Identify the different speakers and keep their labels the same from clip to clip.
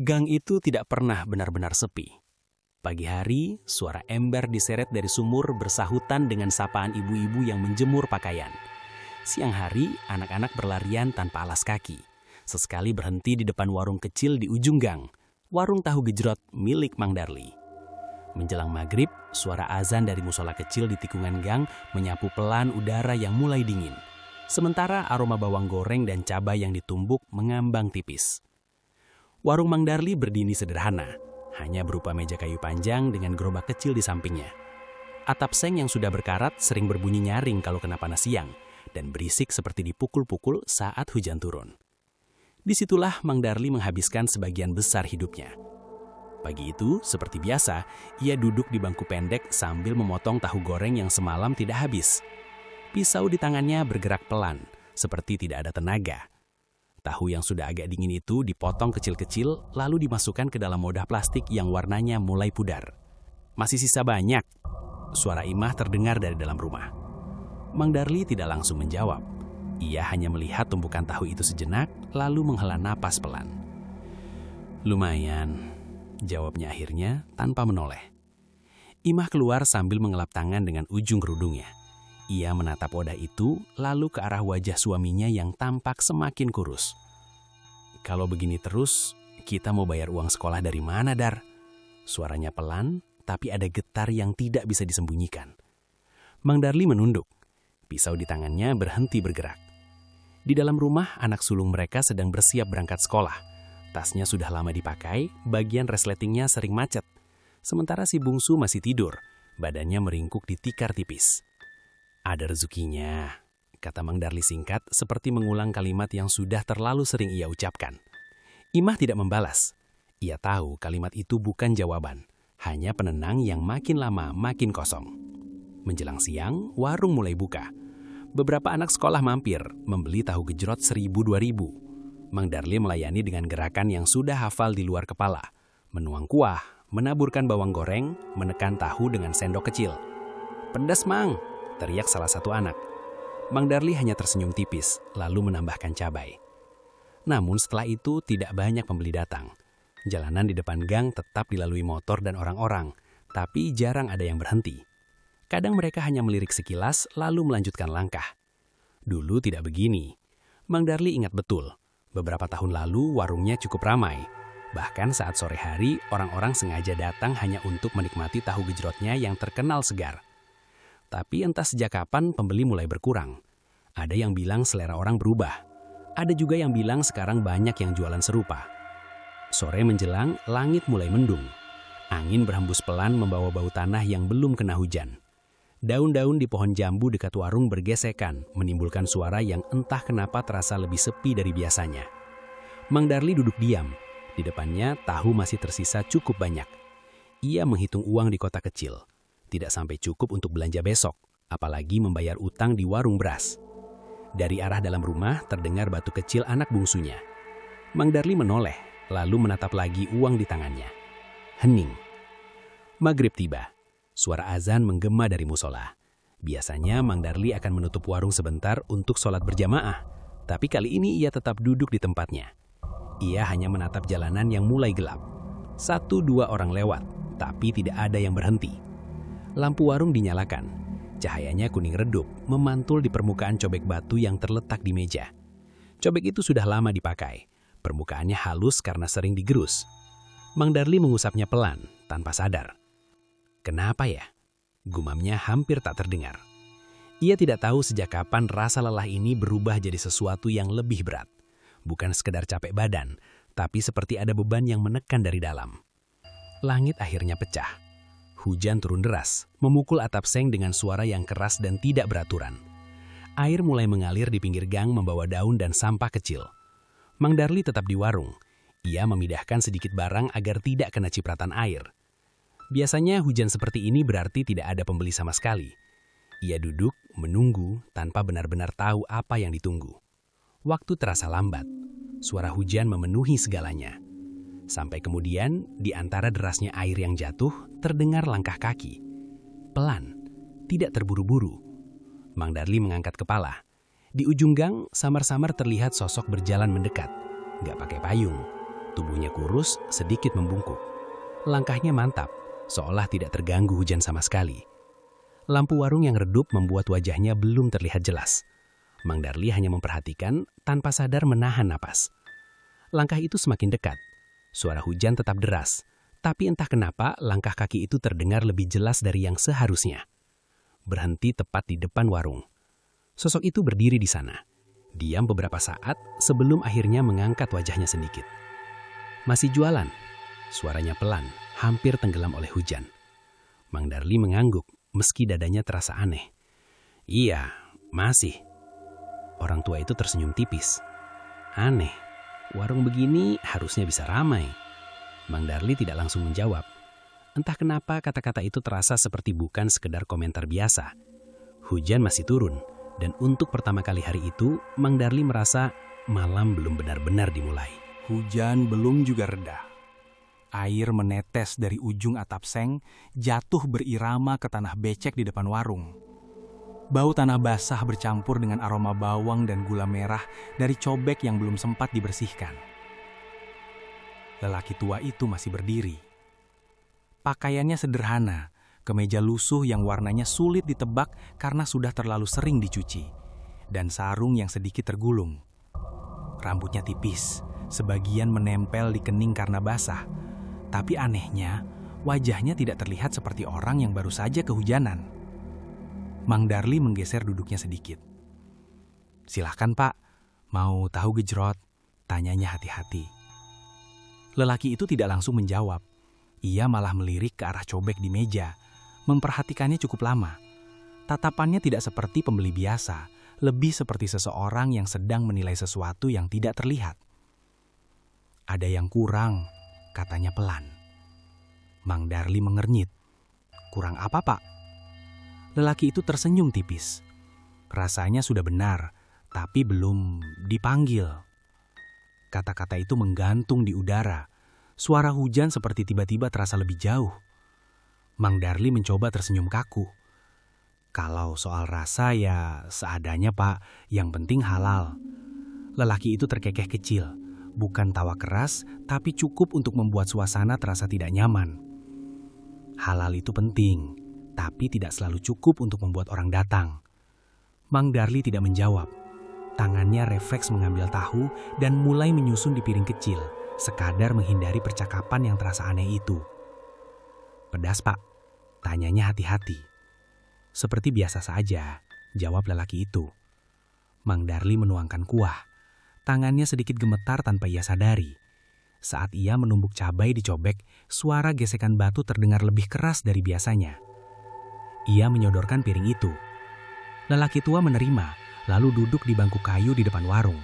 Speaker 1: Gang itu tidak pernah benar-benar sepi. Pagi hari, suara ember diseret dari sumur bersahutan dengan sapaan ibu-ibu yang menjemur pakaian. Siang hari, anak-anak berlarian tanpa alas kaki. Sesekali berhenti di depan warung kecil di ujung gang, warung tahu gejrot milik Mang Darli. Menjelang maghrib, suara azan dari musola kecil di tikungan gang menyapu pelan udara yang mulai dingin. Sementara aroma bawang goreng dan cabai yang ditumbuk mengambang tipis. Warung Mang Darli berdiri sederhana, hanya berupa meja kayu panjang dengan gerobak kecil di sampingnya. Atap seng yang sudah berkarat sering berbunyi nyaring kalau kena panas siang, dan berisik seperti dipukul-pukul saat hujan turun. Disitulah Mang Darli menghabiskan sebagian besar hidupnya. Pagi itu, seperti biasa, ia duduk di bangku pendek sambil memotong tahu goreng yang semalam tidak habis. Pisau di tangannya bergerak pelan, seperti tidak ada tenaga. Tahu yang sudah agak dingin itu dipotong kecil-kecil, lalu dimasukkan ke dalam wadah plastik yang warnanya mulai pudar. "Masih sisa banyak," suara Imah terdengar dari dalam rumah. Mang Darli tidak langsung menjawab. Ia hanya melihat tumpukan tahu itu sejenak, lalu menghela napas pelan. "Lumayan," jawabnya akhirnya tanpa menoleh. Imah keluar sambil mengelap tangan dengan ujung kerudungnya. Ia menatap wadah itu, lalu ke arah wajah suaminya yang tampak semakin kurus. "Kalau begini terus, kita mau bayar uang sekolah dari mana, Dar?" Suaranya pelan, tapi ada getar yang tidak bisa disembunyikan. Mang Darli menunduk. Pisau di tangannya berhenti bergerak. Di dalam rumah, anak sulung mereka sedang bersiap berangkat sekolah. Tasnya sudah lama dipakai, bagian resletingnya sering macet. Sementara si bungsu masih tidur, badannya meringkuk di tikar tipis. "Ada rezekinya," kata Mang Darli singkat, seperti mengulang kalimat yang sudah terlalu sering ia ucapkan. Imah tidak membalas. Ia tahu kalimat itu bukan jawaban, hanya penenang yang makin lama makin kosong. Menjelang siang, warung mulai buka. Beberapa anak sekolah mampir, membeli tahu gejrot 1.000-2.000. Mang Darli melayani dengan gerakan yang sudah hafal di luar kepala. Menuang kuah, menaburkan bawang goreng, menekan tahu dengan sendok kecil. "Pedas, Mang!" teriak salah satu anak. Mang Darli hanya tersenyum tipis, lalu menambahkan cabai. Namun setelah itu tidak banyak pembeli datang. Jalanan di depan gang tetap dilalui motor dan orang-orang, tapi jarang ada yang berhenti. Kadang mereka hanya melirik sekilas, lalu melanjutkan langkah. Dulu tidak begini. Mang Darli ingat betul, beberapa tahun lalu warungnya cukup ramai. Bahkan saat sore hari, orang-orang sengaja datang hanya untuk menikmati tahu gejrotnya yang terkenal segar. Tapi entah sejak kapan pembeli mulai berkurang. Ada yang bilang selera orang berubah. Ada juga yang bilang sekarang banyak yang jualan serupa. Sore menjelang, langit mulai mendung. Angin berhembus pelan membawa bau tanah yang belum kena hujan. Daun-daun di pohon jambu dekat warung bergesekan, menimbulkan suara yang entah kenapa terasa lebih sepi dari biasanya. Mang Darli duduk diam. Di depannya, tahu masih tersisa cukup banyak. Ia menghitung uang di kota kecil. Tidak sampai cukup untuk belanja besok, apalagi membayar utang di warung beras. Dari arah dalam rumah terdengar batu kecil anak bungsunya. Mang Darli menoleh, lalu menatap lagi uang di tangannya. Hening. Maghrib tiba. Suara azan menggema dari musola. Biasanya Mang Darli akan menutup warung sebentar untuk sholat berjamaah, tapi kali ini ia tetap duduk di tempatnya. Ia hanya menatap jalanan yang mulai gelap. 1-2 orang lewat, tapi tidak ada yang berhenti. Lampu warung dinyalakan. Cahayanya kuning redup, memantul di permukaan cobek batu yang terletak di meja. Cobek itu sudah lama dipakai. Permukaannya halus karena sering digerus. Mang Darli mengusapnya pelan, tanpa sadar. "Kenapa ya?" Gumamnya hampir tak terdengar. Ia tidak tahu sejak kapan rasa lelah ini berubah jadi sesuatu yang lebih berat. Bukan sekedar capek badan, tapi seperti ada beban yang menekan dari dalam. Langit akhirnya pecah. Hujan turun deras, memukul atap seng dengan suara yang keras dan tidak beraturan. Air mulai mengalir di pinggir gang membawa daun dan sampah kecil. Mang Darli tetap di warung. Ia memindahkan sedikit barang agar tidak kena cipratan air. Biasanya hujan seperti ini berarti tidak ada pembeli sama sekali. Ia duduk, menunggu, tanpa benar-benar tahu apa yang ditunggu. Waktu terasa lambat. Suara hujan memenuhi segalanya. Sampai kemudian, di antara derasnya air yang jatuh, terdengar langkah kaki. Pelan, tidak terburu-buru. Mang Darli mengangkat kepala. Di ujung gang, samar-samar terlihat sosok berjalan mendekat. Gak pakai payung. Tubuhnya kurus, sedikit membungkuk. Langkahnya mantap, seolah tidak terganggu hujan sama sekali. Lampu warung yang redup membuat wajahnya belum terlihat jelas. Mang Darli hanya memperhatikan tanpa sadar menahan napas. Langkah itu semakin dekat. Suara hujan tetap deras, tapi entah kenapa langkah kaki itu terdengar lebih jelas dari yang seharusnya. Berhenti tepat di depan warung. Sosok itu berdiri di sana. Diam beberapa saat sebelum akhirnya mengangkat wajahnya sedikit. Masih jualan. Suaranya pelan, hampir tenggelam oleh hujan. Mang Darli mengangguk, meski dadanya terasa aneh. Iya, masih. Orang tua itu tersenyum tipis. Aneh, warung begini harusnya bisa ramai. Mang Darli tidak langsung menjawab. Entah kenapa kata-kata itu terasa seperti bukan sekedar komentar biasa. Hujan masih turun, dan untuk pertama kali hari itu, Mang Darli merasa malam belum benar-benar dimulai.
Speaker 2: Hujan belum juga reda. Air menetes dari ujung atap seng, jatuh berirama ke tanah becek di depan warung. Bau tanah basah bercampur dengan aroma bawang dan gula merah dari cobek yang belum sempat dibersihkan. Lelaki tua itu masih berdiri. Pakaiannya sederhana, kemeja lusuh yang warnanya sulit ditebak karena sudah terlalu sering dicuci, dan sarung yang sedikit tergulung. Rambutnya tipis, sebagian menempel di kening karena basah, tapi anehnya wajahnya tidak terlihat seperti orang yang baru saja kehujanan. Mang Darli menggeser duduknya sedikit. "Silahkan Pak, mau tahu gejrot?" tanyanya hati-hati. Lelaki itu tidak langsung menjawab. Ia malah melirik ke arah cobek di meja, memperhatikannya cukup lama. Tatapannya tidak seperti pembeli biasa, lebih seperti seseorang yang sedang menilai sesuatu yang tidak terlihat. "Ada yang kurang," katanya pelan. Mang Darli mengernyit. "Kurang apa, Pak?" Lelaki itu tersenyum tipis. Rasanya sudah benar, tapi belum dipanggil. Kata-kata itu menggantung di udara. Suara hujan seperti tiba-tiba terasa lebih jauh. Mang Darli mencoba tersenyum kaku. "Kalau soal rasa ya seadanya Pak, yang penting halal." Lelaki itu terkekeh kecil, bukan tawa keras, tapi cukup untuk membuat suasana terasa tidak nyaman. Halal itu penting, tapi tidak selalu cukup untuk membuat orang datang. Mang Darli tidak menjawab. Tangannya refleks mengambil tahu dan mulai menyusun di piring kecil, sekadar menghindari percakapan yang terasa aneh itu. "Pedas, Pak?" tanyanya hati-hati. "Seperti biasa saja," jawab lelaki itu. Mang Darli menuangkan kuah. Tangannya sedikit gemetar tanpa ia sadari. Saat ia menumbuk cabai di cobek, suara gesekan batu terdengar lebih keras dari biasanya. Ia menyodorkan piring itu. Lelaki tua menerima, lalu duduk di bangku kayu di depan warung.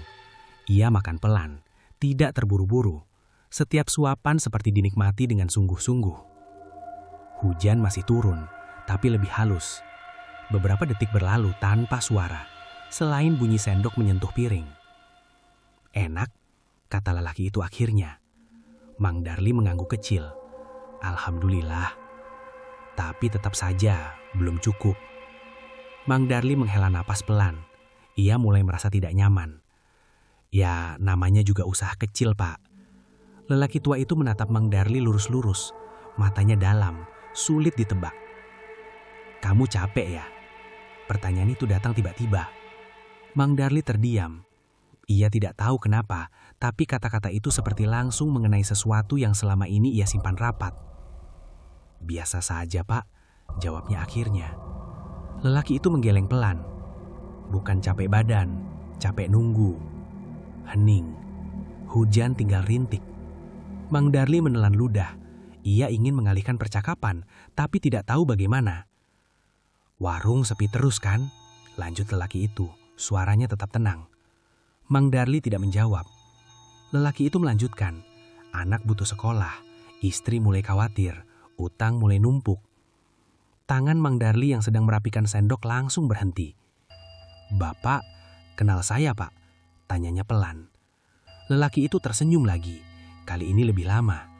Speaker 2: Ia makan pelan, tidak terburu-buru. Setiap suapan seperti dinikmati dengan sungguh-sungguh. Hujan masih turun, tapi lebih halus. Beberapa detik berlalu tanpa suara, selain bunyi sendok menyentuh piring. "Enak," kata lelaki itu akhirnya. Mang Darli mengangguk kecil. "Alhamdulillah." Tapi tetap saja belum cukup. Mang Darli menghela napas pelan. Ia mulai merasa tidak nyaman. "Ya, namanya juga usaha kecil, Pak." Lelaki tua itu menatap Mang Darli lurus-lurus. Matanya dalam, sulit ditebak. "Kamu capek ya?" Pertanyaan itu datang tiba-tiba. Mang Darli terdiam. Ia tidak tahu kenapa, tapi kata-kata itu seperti langsung mengenai sesuatu yang selama ini ia simpan rapat. "Biasa saja, Pak," jawabnya akhirnya. Lelaki itu menggeleng pelan. Bukan capek badan, capek nunggu. Hening. Hujan tinggal rintik. Mang Darli menelan ludah. Ia ingin mengalihkan percakapan, tapi tidak tahu bagaimana. "Warung sepi terus kan?" lanjut lelaki itu. Suaranya tetap tenang. Mang Darli tidak menjawab. Lelaki itu melanjutkan. "Anak butuh sekolah, istri mulai khawatir, utang mulai numpuk." Tangan Mang Darli yang sedang merapikan sendok langsung berhenti. "Bapak, kenal saya, Pak?" tanyanya pelan. Lelaki itu tersenyum lagi, kali ini lebih lama.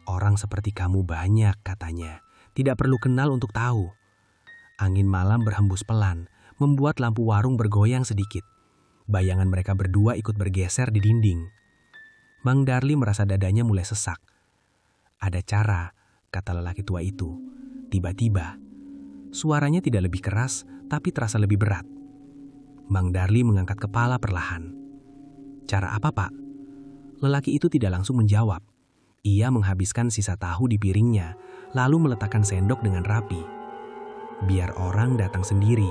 Speaker 2: "Orang seperti kamu banyak," katanya. "Tidak perlu kenal untuk tahu." Angin malam berhembus pelan, membuat lampu warung bergoyang sedikit. Bayangan mereka berdua ikut bergeser di dinding. Mang Darli merasa dadanya mulai sesak. Ada cara, kata lelaki tua itu. Tiba-tiba, suaranya tidak lebih keras, tapi terasa lebih berat. Mang Darli mengangkat kepala perlahan. Cara apa, Pak? Lelaki itu tidak langsung menjawab. Ia menghabiskan sisa tahu di piringnya, lalu meletakkan sendok dengan rapi. Biar orang datang sendiri,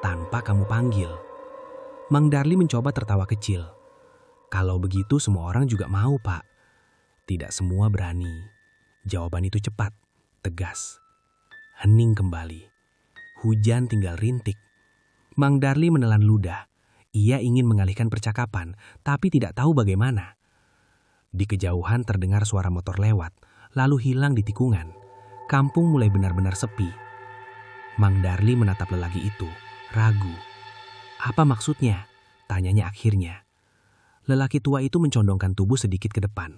Speaker 2: tanpa kamu panggil. Mang Darli mencoba tertawa kecil. Kalau begitu semua orang juga mau, Pak. Tidak semua berani. Jawaban itu cepat, tegas. Hening kembali. Hujan tinggal rintik. Mang Darli menelan ludah. Ia ingin mengalihkan percakapan, tapi tidak tahu bagaimana. Di kejauhan terdengar suara motor lewat, lalu hilang di tikungan. Kampung mulai benar-benar sepi. Mang Darli menatap lelaki itu, ragu. Apa maksudnya? Tanyanya akhirnya. Lelaki tua itu mencondongkan tubuh sedikit ke depan.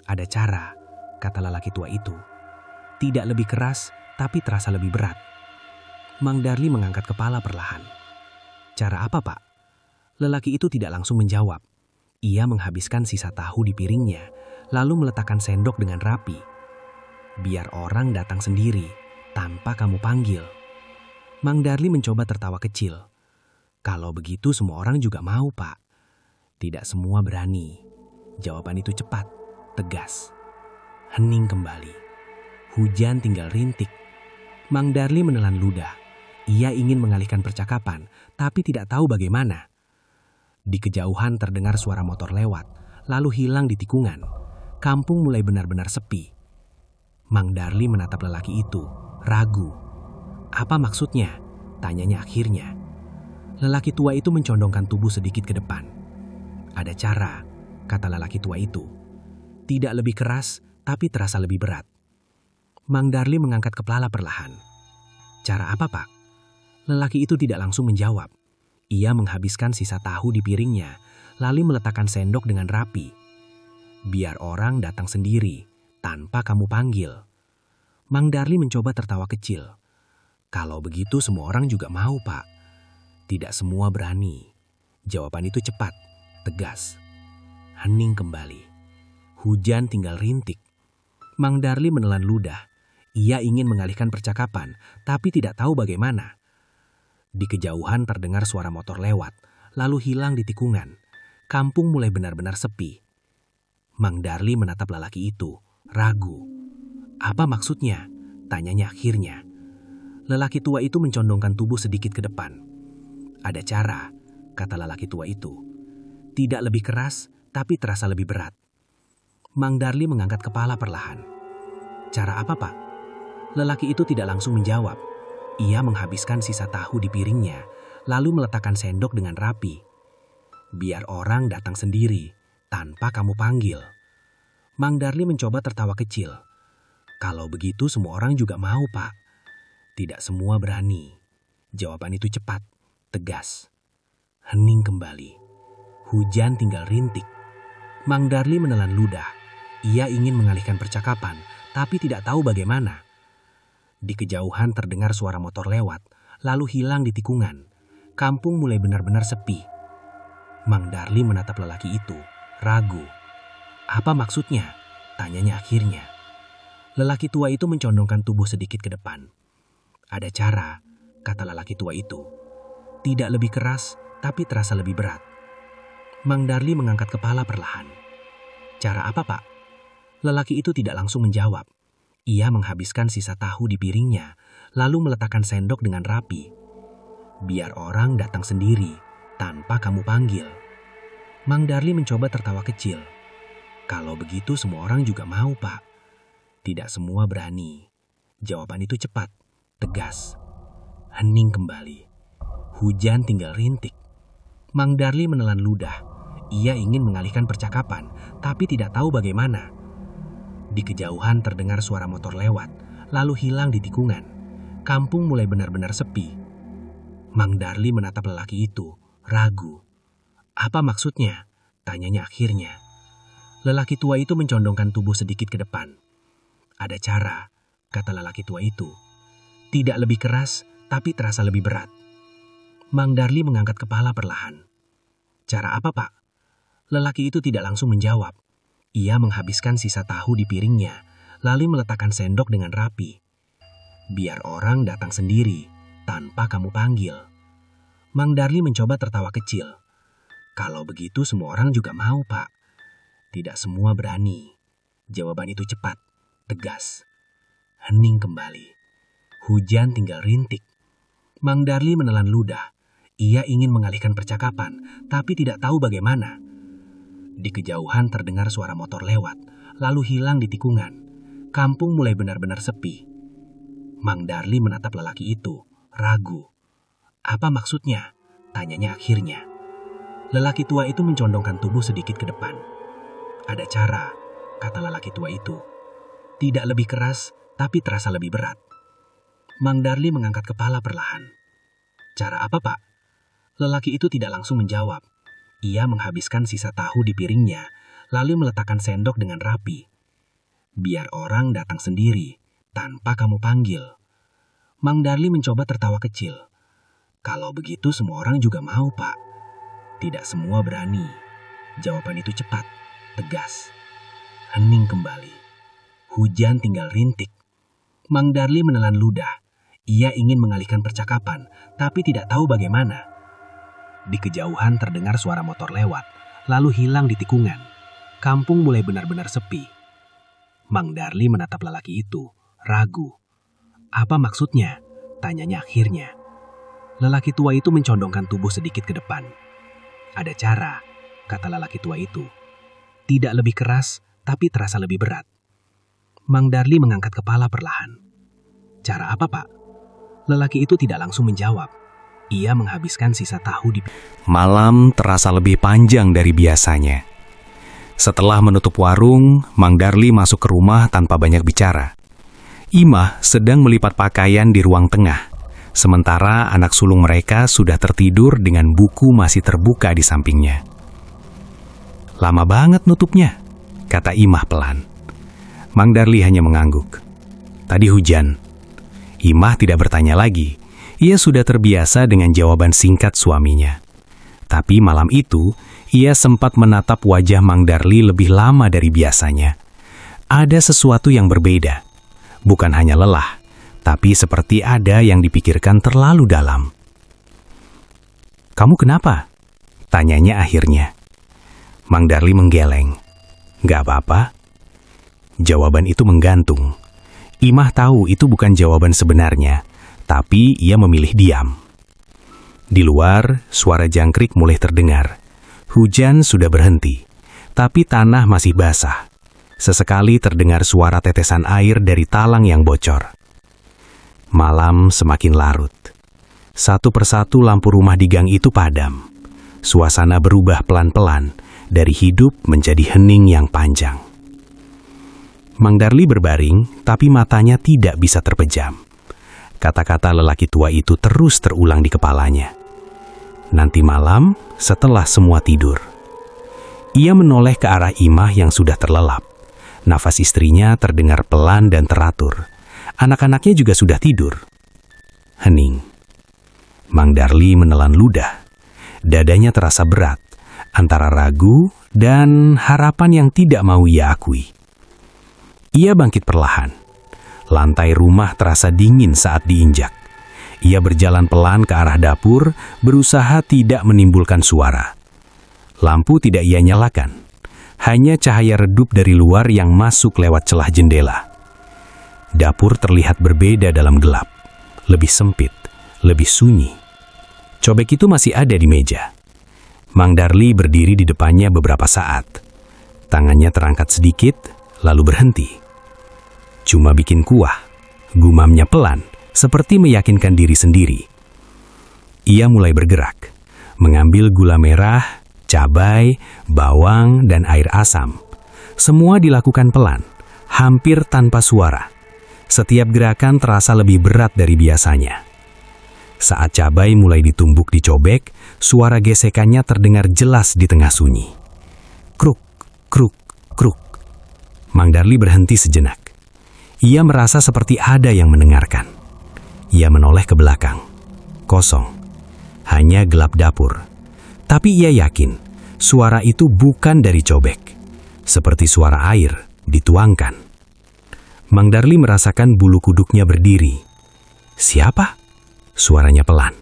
Speaker 2: Ada cara, kata lelaki tua itu. Tidak lebih keras, tapi terasa lebih berat. Mang Darli mengangkat kepala perlahan. Cara apa, Pak? Lelaki itu tidak langsung menjawab. Ia menghabiskan sisa tahu di piringnya, lalu meletakkan sendok dengan rapi. Biar orang datang sendiri, tanpa kamu panggil. Mang Darli mencoba tertawa kecil. Kalau begitu semua orang juga mau, Pak. Tidak semua berani. Jawaban itu cepat, tegas. Hening kembali. Hujan tinggal rintik. Mang Darli menelan ludah. Ia ingin mengalihkan percakapan, tapi tidak tahu bagaimana. Di kejauhan terdengar suara motor lewat, lalu hilang di tikungan. Kampung mulai benar-benar sepi. Mang Darli menatap lelaki itu, ragu. Apa maksudnya? Tanyanya akhirnya. Lelaki tua itu mencondongkan tubuh sedikit ke depan. Ada cara, kata lelaki tua itu. Tidak lebih keras, tapi terasa lebih berat. Mang Darli mengangkat kepala perlahan. Cara apa, Pak? Lelaki itu tidak langsung menjawab. Ia menghabiskan sisa tahu di piringnya, lalu meletakkan sendok dengan rapi. Biar orang datang sendiri, tanpa kamu panggil. Mang Darli mencoba tertawa kecil. Kalau begitu semua orang juga mau, Pak. Tidak semua berani. Jawaban itu cepat, tegas. Hening kembali. Hujan tinggal rintik. Mang Darli menelan ludah. Ia ingin mengalihkan percakapan, tapi tidak tahu bagaimana. Di kejauhan terdengar suara motor lewat, lalu hilang di tikungan. Kampung mulai benar-benar sepi. Mang Darli menatap lelaki itu, ragu. Apa maksudnya? Tanyanya akhirnya. Lelaki tua itu mencondongkan tubuh sedikit ke depan. Ada cara, kata lelaki tua itu. Tidak lebih keras, tapi terasa lebih berat. Mang Darli mengangkat kepala perlahan. Cara apa, Pak? Lelaki itu tidak langsung menjawab. Ia menghabiskan sisa tahu di piringnya, lalu meletakkan sendok dengan rapi. Biar orang datang sendiri, tanpa kamu panggil. Mang Darli mencoba tertawa kecil. Kalau begitu semua orang juga mau, Pak. Tidak semua berani. Jawaban itu cepat, tegas. Hening kembali. Hujan tinggal rintik. Mang Darli menelan ludah. Ia ingin mengalihkan percakapan, tapi tidak tahu bagaimana. Di kejauhan terdengar suara motor lewat, lalu hilang di tikungan. Kampung mulai benar-benar sepi. Mang Darli menatap lelaki itu, ragu. Apa maksudnya? Tanyanya akhirnya. Lelaki tua itu mencondongkan tubuh sedikit ke depan. Ada cara, kata lelaki tua itu. Tidak lebih keras, tapi terasa lebih berat. Mang Darli mengangkat kepala perlahan. Cara apa, Pak? Lelaki itu tidak langsung menjawab. Ia menghabiskan sisa tahu di piringnya, lalu meletakkan sendok dengan rapi. Biar orang datang sendiri, tanpa kamu panggil. Mang Darli mencoba tertawa kecil. Kalau begitu semua orang juga mau, Pak. Tidak semua berani. Jawaban itu cepat, tegas. Hening kembali. Hujan tinggal rintik. Mang Darli menelan ludah. Ia ingin mengalihkan percakapan, tapi tidak tahu bagaimana. Di kejauhan terdengar suara motor lewat, lalu hilang di tikungan. Kampung mulai benar-benar sepi. Mang Darli menatap lelaki itu, ragu. Apa maksudnya? Tanyanya akhirnya. Lelaki tua itu mencondongkan tubuh sedikit ke depan. Ada cara, kata lelaki tua itu. Tidak lebih keras, tapi terasa lebih berat. Mang Darli mengangkat kepala perlahan. Cara apa, Pak? Lelaki itu tidak langsung menjawab.
Speaker 1: Ia menghabiskan sisa tahu di piringnya, lalu meletakkan sendok dengan rapi. Biar orang datang sendiri, tanpa kamu panggil. Mang Darli mencoba tertawa kecil. Kalau begitu semua orang juga mau, Pak. Tidak semua berani. Jawaban itu cepat, tegas. Hening kembali. Hujan tinggal rintik. Mang Darli menelan ludah. Ia ingin mengalihkan percakapan, tapi tidak tahu bagaimana. Di kejauhan terdengar suara motor lewat, lalu hilang di tikungan. Kampung mulai benar-benar sepi. Mang Darli menatap lelaki itu, ragu. Apa maksudnya? Tanyanya akhirnya. Lelaki tua itu mencondongkan tubuh sedikit ke depan. Ada cara, kata lelaki tua itu. Tidak lebih keras, tapi terasa lebih berat. Mang Darli mengangkat kepala perlahan. Cara apa, Pak? Lelaki itu tidak langsung menjawab. Ia menghabiskan sisa tahu di piringnya, lalu meletakkan sendok dengan rapi. Biar orang datang sendiri, tanpa kamu panggil. Mang Darli mencoba tertawa kecil. Kalau begitu semua orang juga mau, Pak. Tidak semua berani. Jawaban itu cepat, tegas. Hening kembali. Hujan tinggal rintik. Mang Darli menelan ludah. Ia ingin mengalihkan percakapan, tapi tidak tahu bagaimana. Di kejauhan terdengar suara motor lewat, lalu hilang di tikungan. Kampung mulai benar-benar sepi. Mang Darli menatap lelaki itu, ragu. Apa maksudnya? Tanyanya akhirnya. Lelaki tua itu mencondongkan tubuh sedikit ke depan. Ada cara, kata lelaki tua itu. Tidak lebih keras, tapi terasa lebih berat. Mang Darli mengangkat kepala perlahan. Cara apa, Pak? Lelaki itu tidak langsung menjawab. Ia menghabiskan sisa tahu di...
Speaker 2: Malam terasa lebih panjang dari biasanya. Setelah menutup warung, Mang Darli masuk ke rumah tanpa banyak bicara. Imah sedang melipat pakaian di ruang tengah, sementara anak sulung mereka sudah tertidur dengan buku masih terbuka di sampingnya. Lama banget nutupnya, kata Imah pelan. Mang Darli hanya mengangguk. Tadi hujan. Imah tidak bertanya lagi. Ia sudah terbiasa dengan jawaban singkat suaminya. Tapi malam itu, ia sempat menatap wajah Mang Darli lebih lama dari biasanya. Ada sesuatu yang berbeda. Bukan hanya lelah, tapi seperti ada yang dipikirkan terlalu dalam. Kamu kenapa? Tanyanya akhirnya. Mang Darli menggeleng. Gak apa-apa. Jawaban itu menggantung. Imah tahu itu bukan jawaban sebenarnya, tapi ia memilih diam. Di luar, suara jangkrik mulai terdengar. Hujan sudah berhenti, tapi tanah masih basah. Sesekali terdengar suara tetesan air dari talang yang bocor. Malam semakin larut. Satu persatu lampu rumah di gang itu padam. Suasana berubah pelan-pelan, dari hidup menjadi hening yang panjang. Mang Darli berbaring, tapi matanya tidak bisa terpejam. Kata-kata lelaki tua itu terus terulang di kepalanya. Nanti malam, setelah semua tidur. Ia menoleh ke arah Imah yang sudah terlelap. Nafas istrinya terdengar pelan dan teratur. Anak-anaknya juga sudah tidur. Hening. Mang Darli menelan ludah. Dadanya terasa berat, antara ragu dan harapan yang tidak mau ia akui. Ia bangkit perlahan. Lantai rumah terasa dingin saat diinjak. Ia berjalan pelan ke arah dapur, berusaha tidak menimbulkan suara. Lampu tidak ia nyalakan. Hanya cahaya redup dari luar yang masuk lewat celah jendela. Dapur terlihat berbeda dalam gelap. Lebih sempit, lebih sunyi. Cobek itu masih ada di meja. Mang Darli berdiri di depannya beberapa saat. Tangannya terangkat sedikit, lalu berhenti. Cuma bikin kuah, gumamnya pelan, seperti meyakinkan diri sendiri. Ia mulai bergerak, mengambil gula merah, cabai, bawang, dan air asam. Semua dilakukan pelan, hampir tanpa suara. Setiap gerakan terasa lebih berat dari biasanya. Saat cabai mulai ditumbuk dicobek, suara gesekannya terdengar jelas di tengah sunyi. Kruk, kruk, kruk. Mang Darli berhenti sejenak. Ia merasa seperti ada yang mendengarkan. Ia menoleh ke belakang. Kosong. Hanya gelap dapur. Tapi ia yakin, suara itu bukan dari cobek.
Speaker 1: seperti suara air dituangkan. Mang Darli merasakan bulu kuduknya berdiri. Siapa? Suaranya pelan,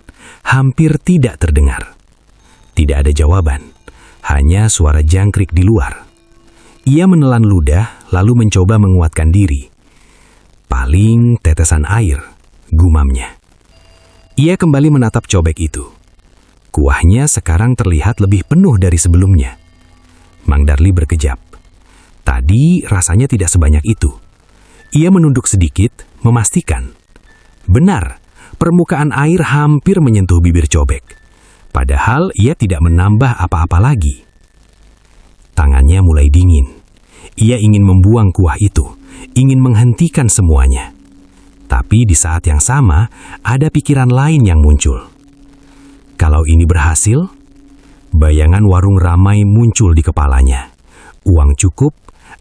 Speaker 1: hampir tidak terdengar. Tidak ada jawaban, hanya suara jangkrik di luar. Ia menelan ludah, lalu mencoba menguatkan diri. Paling tetesan air, gumamnya. Ia kembali menatap cobek itu. Kuahnya sekarang terlihat lebih penuh dari sebelumnya. Mang Darli berkejap. Tadi rasanya tidak sebanyak itu. Ia menunduk sedikit, memastikan. Benar, permukaan air hampir menyentuh bibir cobek. Padahal ia tidak menambah apa-apa lagi. Tangannya mulai dingin. Ia ingin membuang kuah itu, ingin menghentikan semuanya. Tapi di saat yang sama, ada pikiran lain yang muncul. Kalau ini berhasil, bayangan warung ramai muncul di kepalanya. Uang cukup,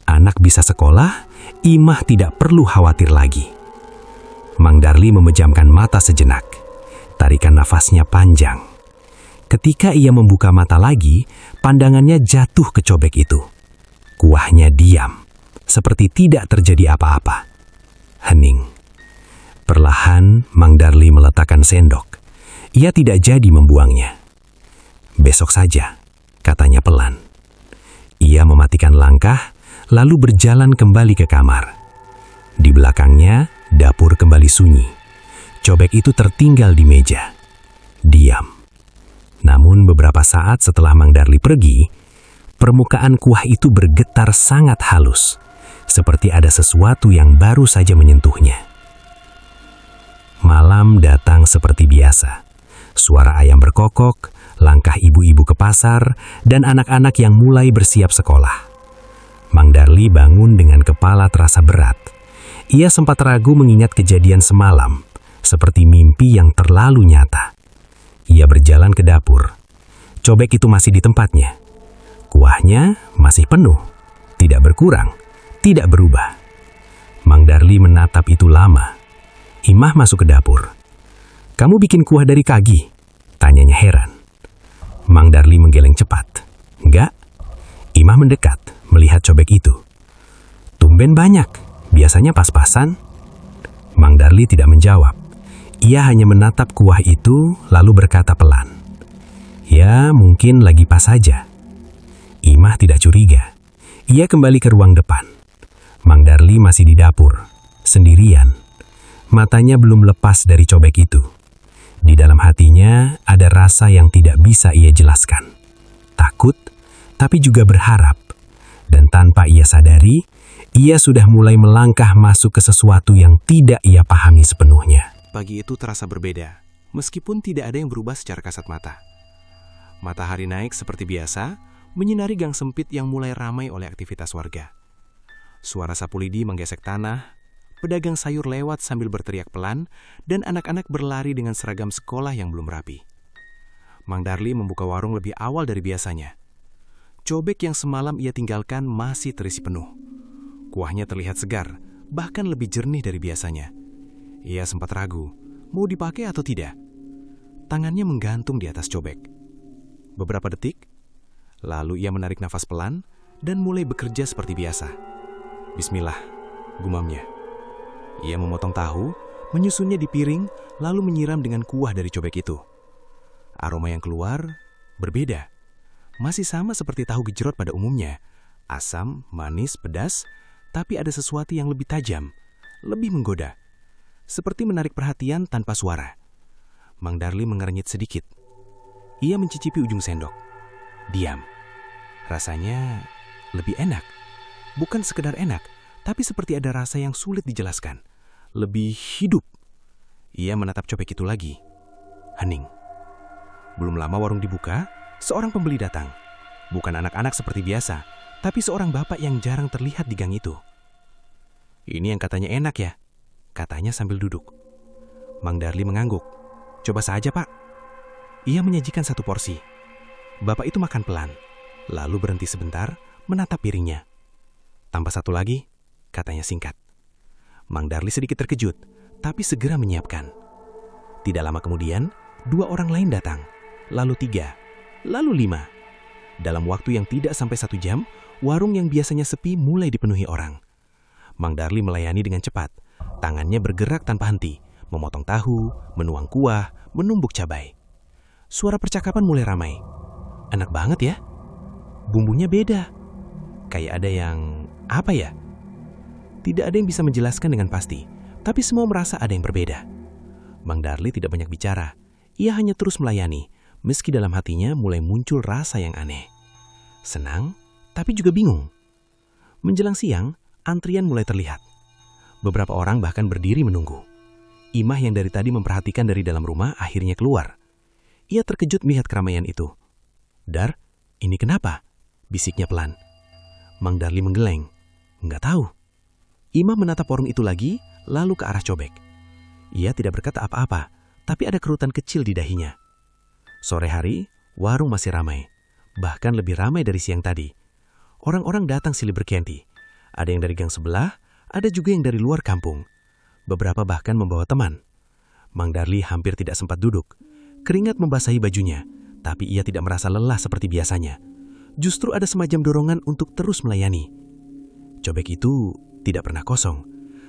Speaker 1: anak bisa sekolah, Imah tidak perlu khawatir lagi. Mang Darli memejamkan mata sejenak. Tarikan nafasnya panjang. Ketika ia membuka mata lagi, pandangannya jatuh ke cobek itu. Kuahnya diam, seperti tidak terjadi apa-apa. Hening. Perlahan, Mang Darli meletakkan sendok. Ia tidak jadi membuangnya. Besok saja, katanya pelan. Ia mematikan langkah, lalu berjalan kembali ke kamar. Di belakangnya, dapur kembali sunyi. Cobek itu tertinggal di meja. Diam. Namun beberapa saat setelah Mang Darli pergi, permukaan kuah itu bergetar sangat halus, seperti ada sesuatu yang baru saja menyentuhnya. Malam datang seperti biasa. Suara ayam berkokok, langkah ibu-ibu ke pasar, dan anak-anak yang mulai bersiap sekolah. Mang Darli bangun dengan kepala terasa berat. Ia sempat ragu mengingat kejadian semalam, seperti mimpi yang terlalu nyata. Ia berjalan ke dapur. Cobek itu masih di tempatnya. Kuahnya masih penuh, tidak berkurang, tidak berubah. Mang Darli menatap itu lama. Imah masuk ke dapur. "Kamu bikin kuah dari kagi?" tanyanya heran. Mang Darli menggeleng cepat. "Enggak." Imah mendekat, melihat cobek itu. "Tumben banyak, biasanya pas-pasan." Mang Darli tidak menjawab. Ia hanya menatap kuah itu, lalu berkata pelan, "Ya, mungkin lagi pas saja." Imah tidak curiga. Ia kembali ke ruang depan. Mang Darli masih di dapur, sendirian. Matanya belum lepas dari cobek itu. Di dalam hatinya ada rasa yang tidak bisa ia jelaskan. Takut, tapi juga berharap. Dan tanpa ia sadari, ia sudah mulai melangkah masuk ke sesuatu yang tidak ia pahami sepenuhnya.
Speaker 2: Pagi itu terasa berbeda, meskipun tidak ada yang berubah secara kasat mata. Matahari naik seperti biasa, menyinari gang sempit yang mulai ramai oleh aktivitas warga. Suara sapu lidi menggesek tanah, pedagang sayur lewat sambil berteriak pelan, dan anak-anak berlari dengan seragam sekolah yang belum rapi. Mang Darli membuka warung lebih awal dari biasanya. Cobek yang semalam ia tinggalkan masih terisi penuh. Kuahnya terlihat segar, bahkan lebih jernih dari biasanya. Ia sempat ragu, mau dipakai atau tidak. Tangannya menggantung di atas cobek. Beberapa detik, lalu ia menarik nafas pelan dan mulai bekerja seperti biasa. "Bismillah," gumamnya. Ia memotong tahu, menyusunnya di piring, lalu menyiram dengan kuah dari cobek itu. Aroma yang keluar berbeda. Masih sama seperti tahu gejrot pada umumnya. Asam, manis, pedas, tapi ada sesuatu yang lebih tajam, lebih menggoda. Seperti menarik perhatian tanpa suara. Mang Darli mengernyit sedikit. Ia mencicipi ujung sendok. Diam. Rasanya lebih enak. Bukan sekedar enak, tapi seperti ada rasa yang sulit dijelaskan. Lebih hidup. Ia menatap cobek itu lagi. Hening. Belum lama warung dibuka, seorang pembeli datang. Bukan anak-anak seperti biasa, tapi seorang bapak yang jarang terlihat di gang itu. "Ini yang katanya enak ya?" katanya sambil duduk. Mang Darli mengangguk. "Coba saja, Pak." Ia menyajikan satu porsi. Bapak itu makan pelan, lalu berhenti sebentar, menatap piringnya. "Tambah satu lagi," katanya singkat. Mang Darli sedikit terkejut, tapi segera menyiapkan. Tidak lama kemudian, 2 orang lain datang, lalu 3, lalu 5. Dalam waktu yang tidak sampai 1 jam,
Speaker 3: warung yang biasanya sepi mulai dipenuhi orang. Mang Darli melayani dengan cepat. Tangannya bergerak tanpa henti, memotong tahu, menuang kuah, menumbuk cabai. Suara percakapan mulai ramai. Enak banget ya. Bumbunya beda. Kayak ada yang... apa ya? Tidak ada yang bisa menjelaskan dengan pasti, tapi semua merasa ada yang berbeda. Mang Darli tidak banyak bicara. Ia hanya terus melayani, meski dalam hatinya mulai muncul rasa yang aneh. Senang, tapi juga bingung. Menjelang siang, antrian mulai terlihat. Beberapa orang bahkan berdiri menunggu. Imah yang dari tadi memperhatikan dari dalam rumah akhirnya keluar. Ia terkejut melihat keramaian itu. "Dar, ini kenapa?" bisiknya pelan. Mang Darli menggeleng. "Nggak tahu." Imah menatap warung itu lagi, lalu ke arah cobek. Ia tidak berkata apa-apa, tapi ada kerutan kecil di dahinya. Sore hari, warung masih ramai. Bahkan lebih ramai dari siang tadi. Orang-orang datang silih berganti. Ada yang dari gang sebelah, ada juga yang dari luar kampung. Beberapa bahkan membawa teman. Mang Darli hampir tidak sempat duduk. Keringat membasahi bajunya, tapi ia tidak merasa lelah seperti biasanya. Justru ada semacam dorongan untuk terus melayani. Cobek itu tidak pernah kosong.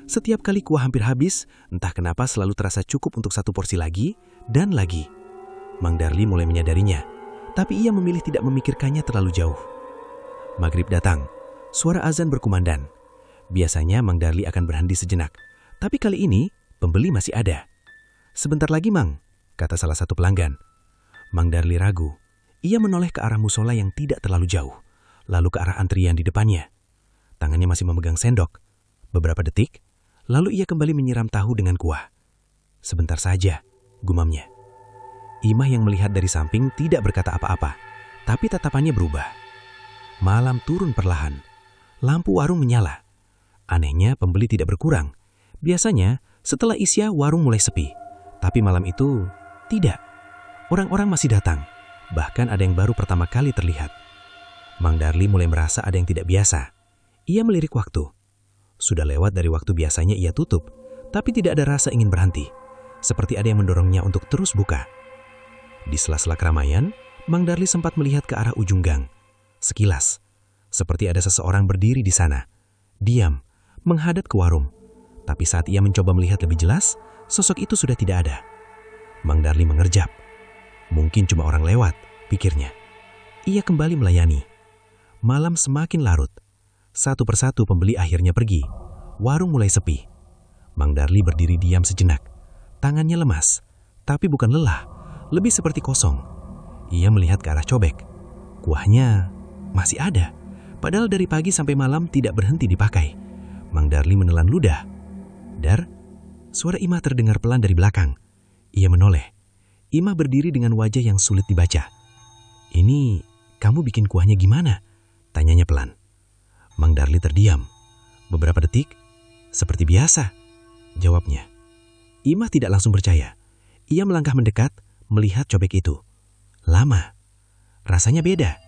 Speaker 3: Setiap kali kuah hampir habis, entah kenapa selalu terasa cukup untuk satu porsi lagi dan lagi. Mang Darli mulai menyadarinya, tapi ia memilih tidak memikirkannya terlalu jauh. Maghrib datang, suara azan berkumandang. Biasanya Mang Darli akan berhenti sejenak, tapi kali ini pembeli masih ada. "Sebentar lagi, Mang," kata salah satu pelanggan. Mang Darli ragu. Ia menoleh ke arah musola yang tidak terlalu jauh, lalu ke arah antrian di depannya. Tangannya masih memegang sendok. Beberapa detik, lalu ia kembali menyiram tahu dengan kuah. "Sebentar saja," gumamnya. Imah yang melihat dari samping tidak berkata apa-apa, tapi tatapannya berubah. Malam turun perlahan. Lampu warung menyala. Anehnya, pembeli tidak berkurang. Biasanya, setelah Isya warung mulai sepi. Tapi malam itu, tidak. Orang-orang masih datang. Bahkan ada yang baru pertama kali terlihat. Mang Darli mulai merasa ada yang tidak biasa. Ia melirik waktu. Sudah lewat dari waktu biasanya ia tutup, tapi tidak ada rasa ingin berhenti. Seperti ada yang mendorongnya untuk terus buka. Di sela-sela keramaian, Mang Darli sempat melihat ke arah ujung gang. Sekilas, seperti ada seseorang berdiri di sana. Diam, menghadap ke warung. Tapi saat ia mencoba melihat lebih jelas, sosok itu sudah tidak ada. Mang Darli mengerjap. Mungkin cuma orang lewat, pikirnya. Ia kembali melayani. Malam semakin larut. Satu persatu pembeli akhirnya pergi. Warung mulai sepi. Mang Darli berdiri diam sejenak. Tangannya lemas, tapi bukan lelah, lebih seperti kosong. Ia melihat ke arah cobek. Kuahnya masih ada, padahal dari pagi sampai malam tidak berhenti dipakai. Mang Darli menelan ludah. "Dar," suara Imah terdengar pelan dari belakang. Ia menoleh. Imah berdiri dengan wajah yang sulit dibaca. "Ini, kamu bikin kuahnya gimana?" tanyanya pelan. Mang Darli terdiam. Beberapa detik, "Seperti biasa," jawabnya. Imah tidak langsung percaya. Ia melangkah mendekat, melihat cobek itu. "Lama. Rasanya beda,"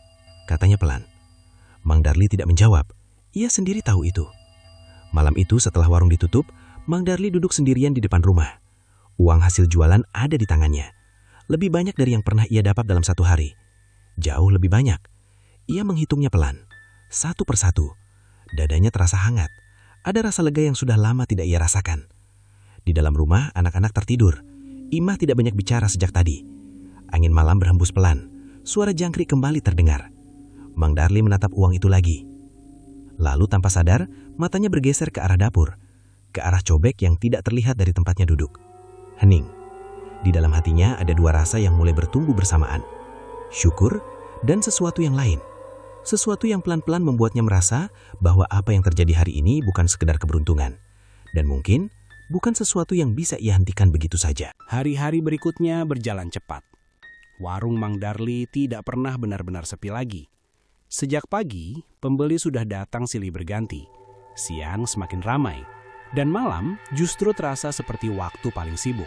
Speaker 3: katanya pelan. Mang Darli tidak menjawab. Ia sendiri tahu itu. Malam itu setelah warung ditutup, Mang Darli duduk sendirian di depan rumah. Uang hasil jualan ada di tangannya. Lebih banyak dari yang pernah ia dapat dalam satu hari. Jauh lebih banyak. Ia menghitungnya pelan. Satu persatu. Dadanya terasa hangat. Ada rasa lega yang sudah lama tidak ia rasakan. Di dalam rumah, anak-anak tertidur. Imah tidak banyak bicara sejak tadi. Angin malam berhembus pelan. Suara jangkrik kembali terdengar. Mang Darli menatap uang itu lagi. Lalu tanpa sadar, matanya bergeser ke arah dapur. Ke arah cobek yang tidak terlihat dari tempatnya duduk. Hening. Di dalam hatinya ada dua rasa yang mulai bertumbuh bersamaan. Syukur dan sesuatu yang lain. Sesuatu yang pelan-pelan membuatnya merasa bahwa apa yang terjadi hari ini bukan sekedar keberuntungan. Dan mungkin bukan sesuatu yang bisa ia hentikan begitu saja.
Speaker 1: Hari-hari berikutnya berjalan cepat. Warung Mang Darli tidak pernah benar-benar sepi lagi. Sejak pagi, pembeli sudah datang silih berganti. Siang semakin ramai. Dan malam justru terasa seperti waktu paling sibuk.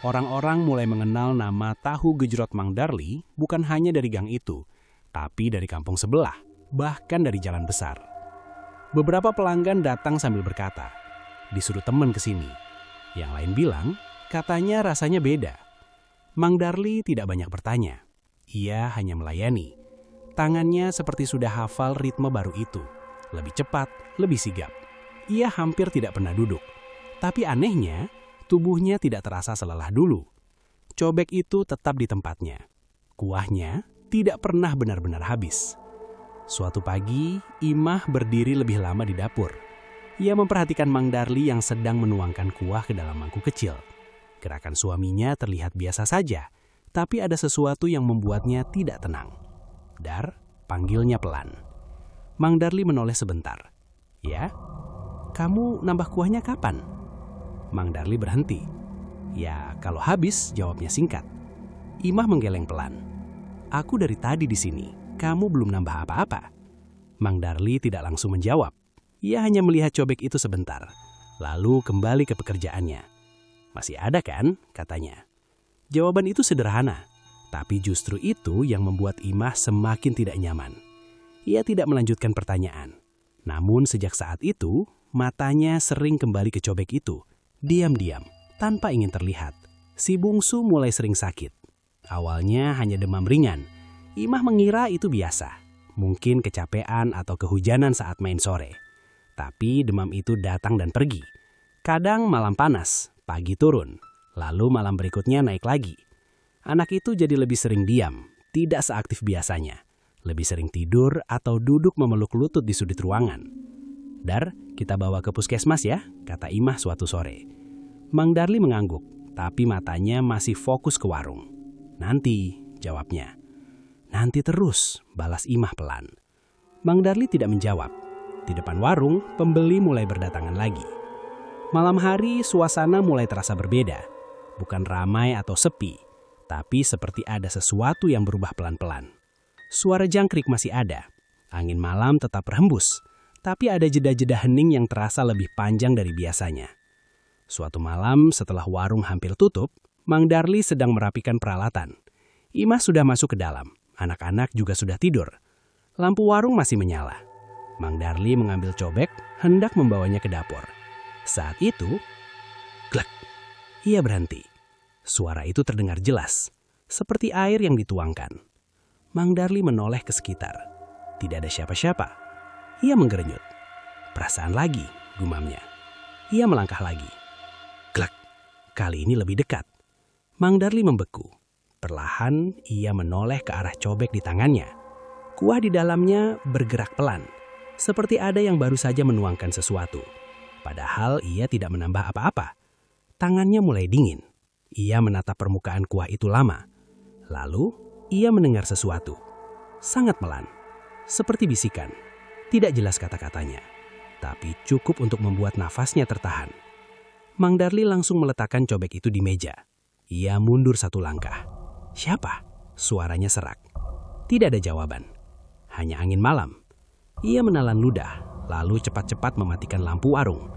Speaker 1: Orang-orang mulai mengenal nama tahu gejrot Mang Darli bukan hanya dari gang itu, tapi dari kampung sebelah, bahkan dari jalan besar. Beberapa pelanggan datang sambil berkata, "Disuruh temen ke sini." Yang lain bilang, katanya rasanya beda. Mang Darli tidak banyak bertanya. Ia hanya melayani. Tangannya seperti sudah hafal ritme baru itu. Lebih cepat, lebih sigap. Ia hampir tidak pernah duduk. Tapi anehnya, tubuhnya tidak terasa selelah dulu. Cobek itu tetap di tempatnya. Kuahnya tidak pernah benar-benar habis. Suatu pagi, Imah berdiri lebih lama di dapur. Ia memperhatikan Mang Darli yang sedang menuangkan kuah ke dalam mangkuk kecil. Gerakan suaminya terlihat biasa saja, tapi ada sesuatu yang membuatnya tidak tenang. Dar, panggilnya pelan. Mang Darli menoleh sebentar. Ya, kamu nambah kuahnya kapan? Mang Darli berhenti. Ya, kalau habis, jawabnya singkat. Imah menggeleng pelan. Aku dari tadi di sini, kamu belum nambah apa-apa. Mang Darli tidak langsung menjawab. Ia hanya melihat cobek itu sebentar, lalu kembali ke pekerjaannya. Masih ada kan, katanya. Jawaban itu sederhana, tapi justru itu yang membuat Imah semakin tidak nyaman. Ia tidak melanjutkan pertanyaan. Namun sejak saat itu, matanya sering kembali ke cobek itu. Diam-diam, tanpa ingin terlihat, si bungsu mulai sering sakit. Awalnya hanya demam ringan. Imah mengira itu biasa. Mungkin kecapean atau kehujanan saat main sore. Tapi demam itu datang dan pergi. Kadang malam panas, pagi turun. Lalu malam berikutnya naik lagi. Anak itu jadi lebih sering diam, tidak seaktif biasanya. Lebih sering tidur atau duduk memeluk lutut di sudut ruangan. Dar, kita bawa ke puskesmas ya, kata Imah suatu sore. Mang Darli mengangguk, tapi matanya masih fokus ke warung. Nanti, jawabnya. Nanti terus, balas Imah pelan. Mang Darli tidak menjawab. Di depan warung, pembeli mulai berdatangan lagi. Malam hari, suasana mulai terasa berbeda. Bukan ramai atau sepi, tapi seperti ada sesuatu yang berubah pelan-pelan. Suara jangkrik masih ada. Angin malam tetap berhembus, tapi ada jeda-jeda hening yang terasa lebih panjang dari biasanya. Suatu malam setelah warung hampir tutup, Mang Darli sedang merapikan peralatan. Imah sudah masuk ke dalam, anak-anak juga sudah tidur. Lampu warung masih menyala. Mang Darli mengambil cobek, hendak membawanya ke dapur. Saat itu, glek, ia berhenti. Suara itu terdengar jelas, seperti air yang dituangkan. Mang Darli menoleh ke sekitar. Tidak ada siapa-siapa. Ia menggerenyut. Perasaan lagi, gumamnya. Ia melangkah lagi. Glek, kali ini lebih dekat. Mang Darli membeku. Perlahan ia menoleh ke arah cobek di tangannya. Kuah di dalamnya bergerak pelan, seperti ada yang baru saja menuangkan sesuatu. Padahal ia tidak menambah apa-apa. Tangannya mulai dingin. Ia menatap permukaan kuah itu lama. Lalu ia mendengar sesuatu. Sangat pelan, seperti bisikan. Tidak jelas kata-katanya, tapi cukup untuk membuat nafasnya tertahan. Mang Darli langsung meletakkan cobek itu di meja. Ia mundur satu langkah. Siapa? Suaranya serak. Tidak ada jawaban. Hanya angin malam. Ia menelan ludah, lalu cepat-cepat mematikan lampu warung.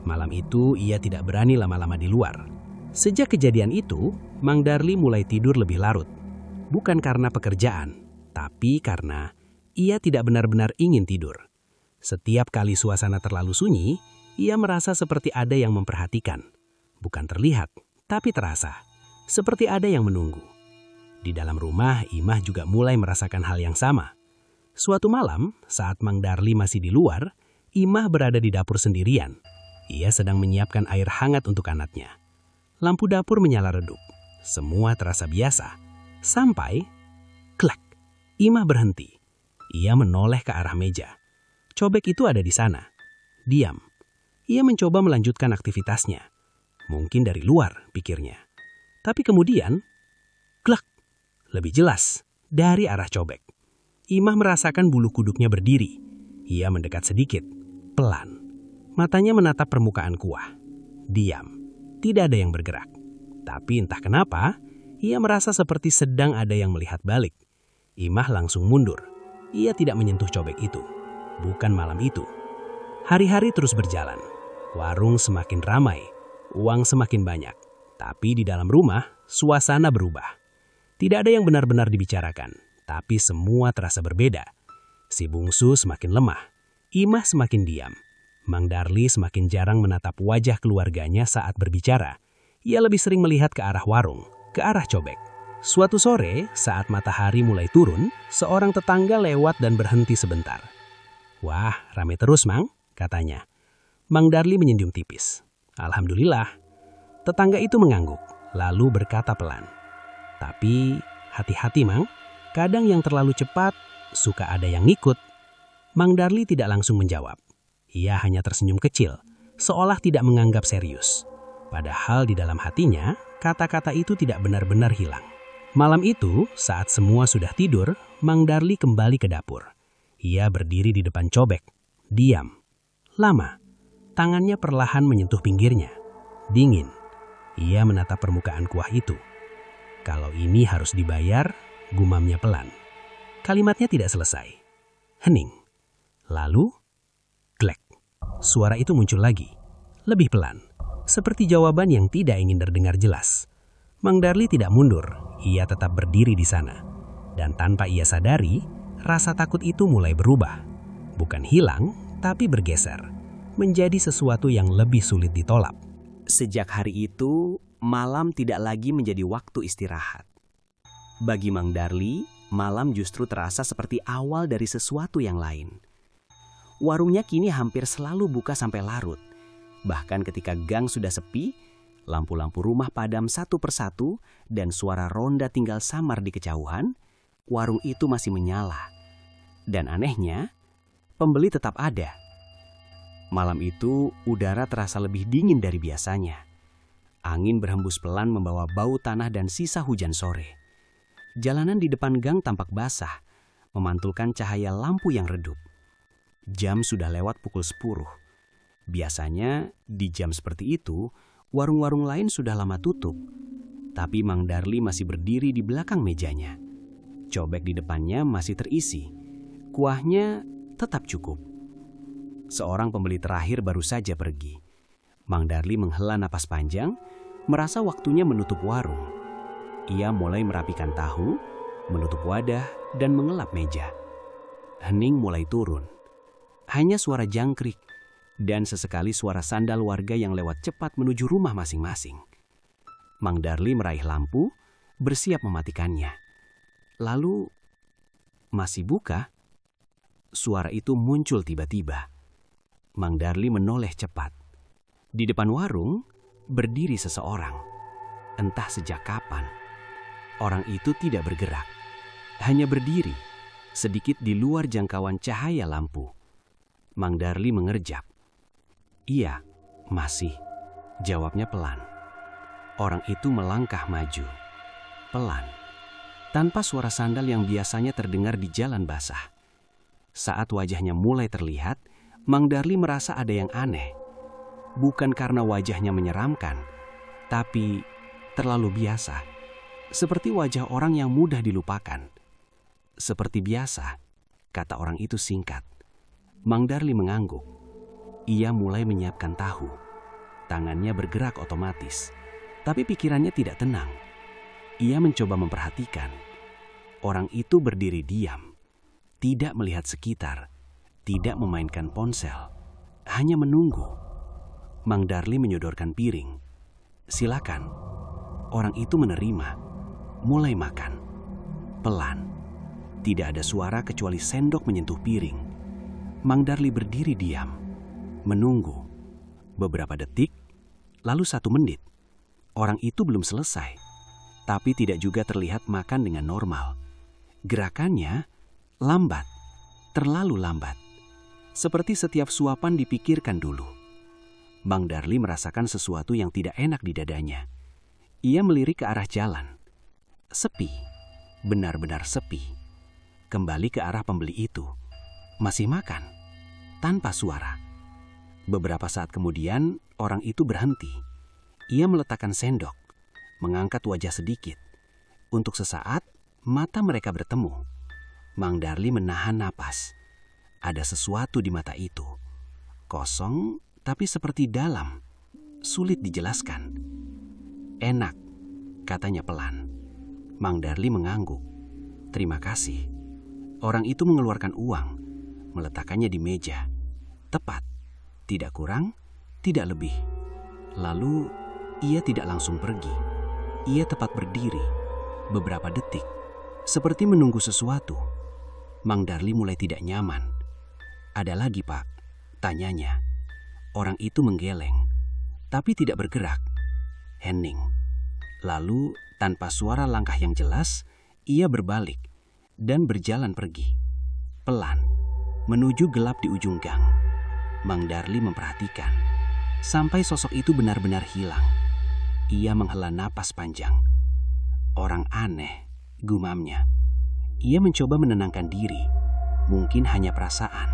Speaker 1: Malam itu ia tidak berani lama-lama di luar. Sejak kejadian itu, Mang Darli mulai tidur lebih larut. Bukan karena pekerjaan, tapi karena ia tidak benar-benar ingin tidur. Setiap kali suasana terlalu sunyi, ia merasa seperti ada yang memperhatikan. Bukan terlihat, tapi terasa. Seperti ada yang menunggu. Di dalam rumah, Imah juga mulai merasakan hal yang sama. Suatu malam, saat Mang Darli masih di luar, Imah berada di dapur sendirian. Ia sedang menyiapkan air hangat untuk anaknya. Lampu dapur menyala redup. Semua terasa biasa. Sampai, klak, Imah berhenti. Ia menoleh ke arah meja. Cobek itu ada di sana. Diam. Ia mencoba melanjutkan aktivitasnya. Mungkin dari luar, pikirnya. Tapi kemudian, klak, lebih jelas, dari arah cobek. Imah merasakan bulu kuduknya berdiri. Ia mendekat sedikit, pelan. Matanya menatap permukaan kuah. Diam, tidak ada yang bergerak. Tapi entah kenapa, ia merasa seperti sedang ada yang melihat balik. Imah langsung mundur. Ia tidak menyentuh cobek itu. Bukan malam itu. Hari-hari terus berjalan. Warung semakin ramai, uang semakin banyak. Tapi di dalam rumah, suasana berubah. Tidak ada yang benar-benar dibicarakan, tapi semua terasa berbeda. Si bungsu semakin lemah, Imah semakin diam. Mang Darli semakin jarang menatap wajah keluarganya saat berbicara. Ia lebih sering melihat ke arah warung, ke arah cobek. Suatu sore, saat matahari mulai turun, seorang tetangga lewat dan berhenti sebentar. "Wah, rame terus, Mang," katanya. Mang Darli menyenyum tipis. "Alhamdulillah." Tetangga itu mengangguk, lalu berkata pelan, "Tapi hati-hati, Mang. Kadang yang terlalu cepat, suka ada yang ngikut." Mang Darli tidak langsung menjawab. Ia hanya tersenyum kecil, seolah tidak menganggap serius. Padahal di dalam hatinya, kata-kata itu tidak benar-benar hilang. Malam itu, saat semua sudah tidur, Mang Darli kembali ke dapur. Ia berdiri di depan cobek, diam, lama. Tangannya perlahan menyentuh pinggirnya. Dingin. Ia menatap permukaan kuah itu. "Kalau ini harus dibayar," gumamnya pelan. Kalimatnya tidak selesai. Hening. Lalu, glek. Suara itu muncul lagi. Lebih pelan. Seperti jawaban yang tidak ingin terdengar jelas. Mang Darli tidak mundur, ia tetap berdiri di sana. Dan tanpa ia sadari, rasa takut itu mulai berubah. Bukan hilang, tapi bergeser. Menjadi sesuatu yang lebih sulit ditolak. Sejak hari itu, malam tidak lagi menjadi waktu istirahat. Bagi Mang Darli, malam justru terasa seperti awal dari sesuatu yang lain. Warungnya kini hampir selalu buka sampai larut. Bahkan ketika gang sudah sepi, lampu-lampu rumah padam satu persatu dan suara ronda tinggal samar di kejauhan, warung itu masih menyala. Dan anehnya, pembeli tetap ada. Malam itu, udara terasa lebih dingin dari biasanya. Angin berhembus pelan membawa bau tanah dan sisa hujan sore. Jalanan di depan gang tampak basah, memantulkan cahaya lampu yang redup. Jam sudah lewat pukul 10. Biasanya, di jam seperti itu, warung-warung lain sudah lama tutup. Tapi Mang Darli masih berdiri di belakang mejanya. Cobek di depannya masih terisi. Kuahnya tetap cukup. Seorang pembeli terakhir baru saja pergi. Mang Darli menghela napas panjang, merasa waktunya menutup warung. Ia mulai merapikan tahu, menutup wadah, dan mengelap meja. Hening mulai turun. Hanya suara jangkrik, dan sesekali suara sandal warga yang lewat cepat menuju rumah masing-masing. Mang Darli meraih lampu, bersiap mematikannya. Lalu, masih buka? Suara itu muncul tiba-tiba. Mang Darli menoleh cepat. Di depan warung, berdiri seseorang. Entah sejak kapan. Orang itu tidak bergerak. Hanya berdiri, sedikit di luar jangkauan cahaya lampu. Mang Darli mengerjap. "Iya, masih," jawabnya pelan. Orang itu melangkah maju. Pelan. Tanpa suara sandal yang biasanya terdengar di jalan basah. Saat wajahnya mulai terlihat, Mang Darli merasa ada yang aneh. Bukan karena wajahnya menyeramkan, tapi terlalu biasa. Seperti wajah orang yang mudah dilupakan. "Seperti biasa," kata orang itu singkat. Mang Darli mengangguk. Ia mulai menyiapkan tahu. Tangannya bergerak otomatis, tapi pikirannya tidak tenang. Ia mencoba memperhatikan. Orang itu berdiri diam, tidak melihat sekitar, tidak memainkan ponsel, hanya menunggu. Mang Darli menyodorkan piring. "Silakan." Orang itu menerima, mulai makan. Pelan, tidak ada suara kecuali sendok menyentuh piring. Mang Darli berdiri diam, menunggu. Beberapa detik, lalu 1 menit. Orang itu belum selesai, tapi tidak juga terlihat makan dengan normal. Gerakannya lambat, terlalu lambat. Seperti setiap suapan dipikirkan dulu. Mang Darli merasakan sesuatu yang tidak enak di dadanya. Ia melirik ke arah jalan. Sepi, benar-benar sepi. Kembali ke arah pembeli itu. Masih makan, tanpa suara. Beberapa saat kemudian, orang itu berhenti. Ia meletakkan sendok, mengangkat wajah sedikit. Untuk sesaat, mata mereka bertemu. Mang Darli menahan napas. Ada sesuatu di mata itu. Kosong, tapi seperti dalam. Sulit dijelaskan. "Enak," katanya pelan. Mang Darli mengangguk. "Terima kasih." Orang itu mengeluarkan uang, meletakkannya di meja. Tepat, tidak kurang, tidak lebih. Lalu ia tidak langsung pergi. Ia tepat berdiri, Beberapa detik, seperti menunggu sesuatu. Mang Darli mulai tidak nyaman. "Ada lagi, Pak?" tanyanya. Orang itu menggeleng, tapi tidak bergerak. Hening. Lalu, tanpa suara langkah yang jelas, ia berbalik dan berjalan pergi. Pelan, menuju gelap di ujung gang. Mang Darli memperhatikan, sampai sosok itu benar-benar hilang. Ia menghela napas panjang. "Orang aneh," gumamnya. Ia mencoba menenangkan diri. Mungkin hanya perasaan.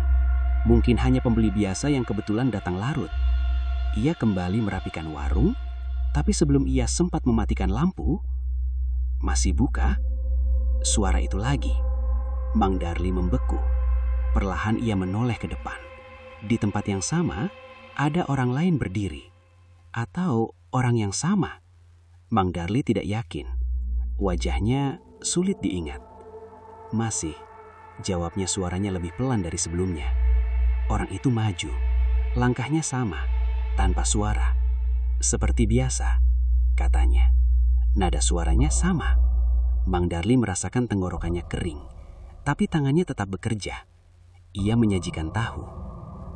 Speaker 1: Mungkin hanya pembeli biasa yang kebetulan datang larut. Ia kembali merapikan warung, tapi sebelum ia sempat mematikan lampu, "Masih buka?" Suara itu lagi. Mang Darli membeku. Perlahan ia menoleh ke depan. Di tempat yang sama, ada orang lain berdiri. Atau orang yang sama. Mang Darli tidak yakin. Wajahnya sulit diingat. "Masih," jawabnya, suaranya lebih pelan dari sebelumnya. Orang itu maju. Langkahnya sama, tanpa suara. "Seperti biasa," katanya. Nada suaranya sama. Mang Darli merasakan tenggorokannya kering, tapi tangannya tetap bekerja. Ia menyajikan tahu.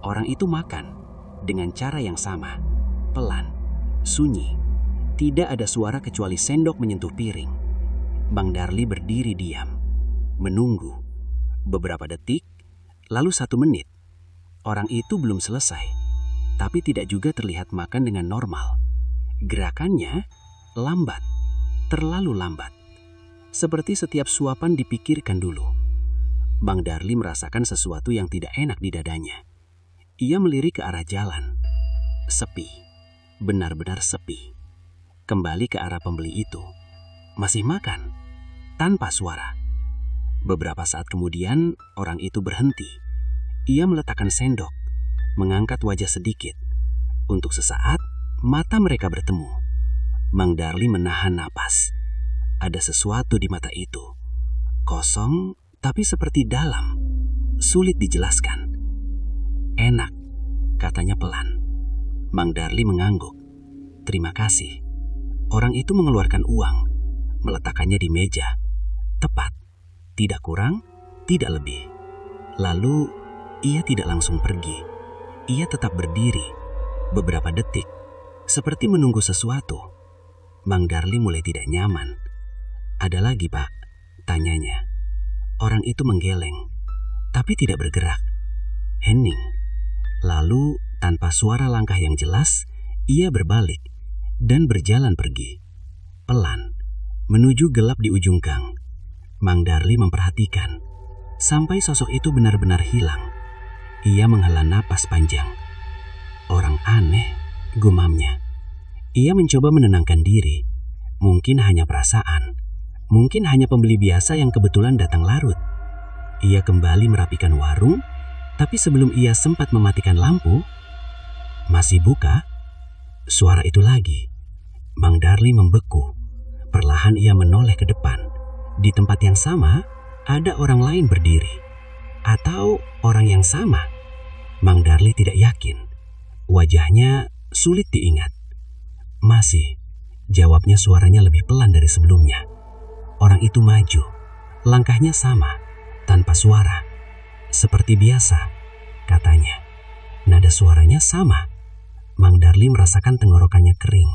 Speaker 1: Orang itu makan dengan cara yang sama. Pelan, sunyi. Tidak ada suara kecuali sendok menyentuh piring. Mang Darli berdiri diam, menunggu. Beberapa detik, lalu 1 menit. Orang itu belum selesai, tapi tidak juga terlihat makan dengan normal. Gerakannya lambat, terlalu lambat. Seperti setiap suapan dipikirkan dulu. Mang Darli merasakan sesuatu yang tidak enak di dadanya. Ia melirik ke arah jalan. Sepi, benar-benar sepi. Kembali ke arah pembeli itu. Masih makan, tanpa suara. Beberapa saat kemudian, orang itu berhenti. Ia meletakkan sendok, mengangkat wajah sedikit. Untuk sesaat, mata mereka bertemu. Mang Darli menahan napas. Ada sesuatu di mata itu. Kosong, tapi seperti dalam. Sulit dijelaskan. "Enak," katanya pelan. Mang Darli mengangguk. "Terima kasih." Orang itu mengeluarkan uang, meletakkannya di meja. Tepat, tidak kurang, tidak lebih. Lalu, ia tidak langsung pergi. Ia tetap berdiri, beberapa detik, seperti menunggu sesuatu. Mang Darli mulai tidak nyaman. "Ada lagi, Pak?" tanyanya. Orang itu menggeleng, tapi tidak bergerak. Hening. Lalu, tanpa suara langkah yang jelas, ia berbalik dan berjalan pergi. Pelan, menuju gelap di ujung gang. Mang Darli memperhatikan, sampai sosok itu benar-benar hilang. Ia menghela napas panjang. "Orang aneh," gumamnya. Ia mencoba menenangkan diri. Mungkin hanya perasaan. Mungkin hanya pembeli biasa yang kebetulan datang larut. Ia kembali merapikan warung, tapi sebelum ia sempat mematikan lampu, "Masih buka?" Suara itu lagi. Mang Darli membeku. Perlahan ia menoleh ke depan. Di tempat yang sama, ada orang lain berdiri. Atau orang yang sama? Mang Darli tidak yakin. Wajahnya sulit diingat. "Masih," jawabnya, suaranya lebih pelan dari sebelumnya. Orang itu maju. Langkahnya sama, tanpa suara. "Seperti biasa," katanya. Nada suaranya sama. Mang Darli merasakan tenggorokannya kering,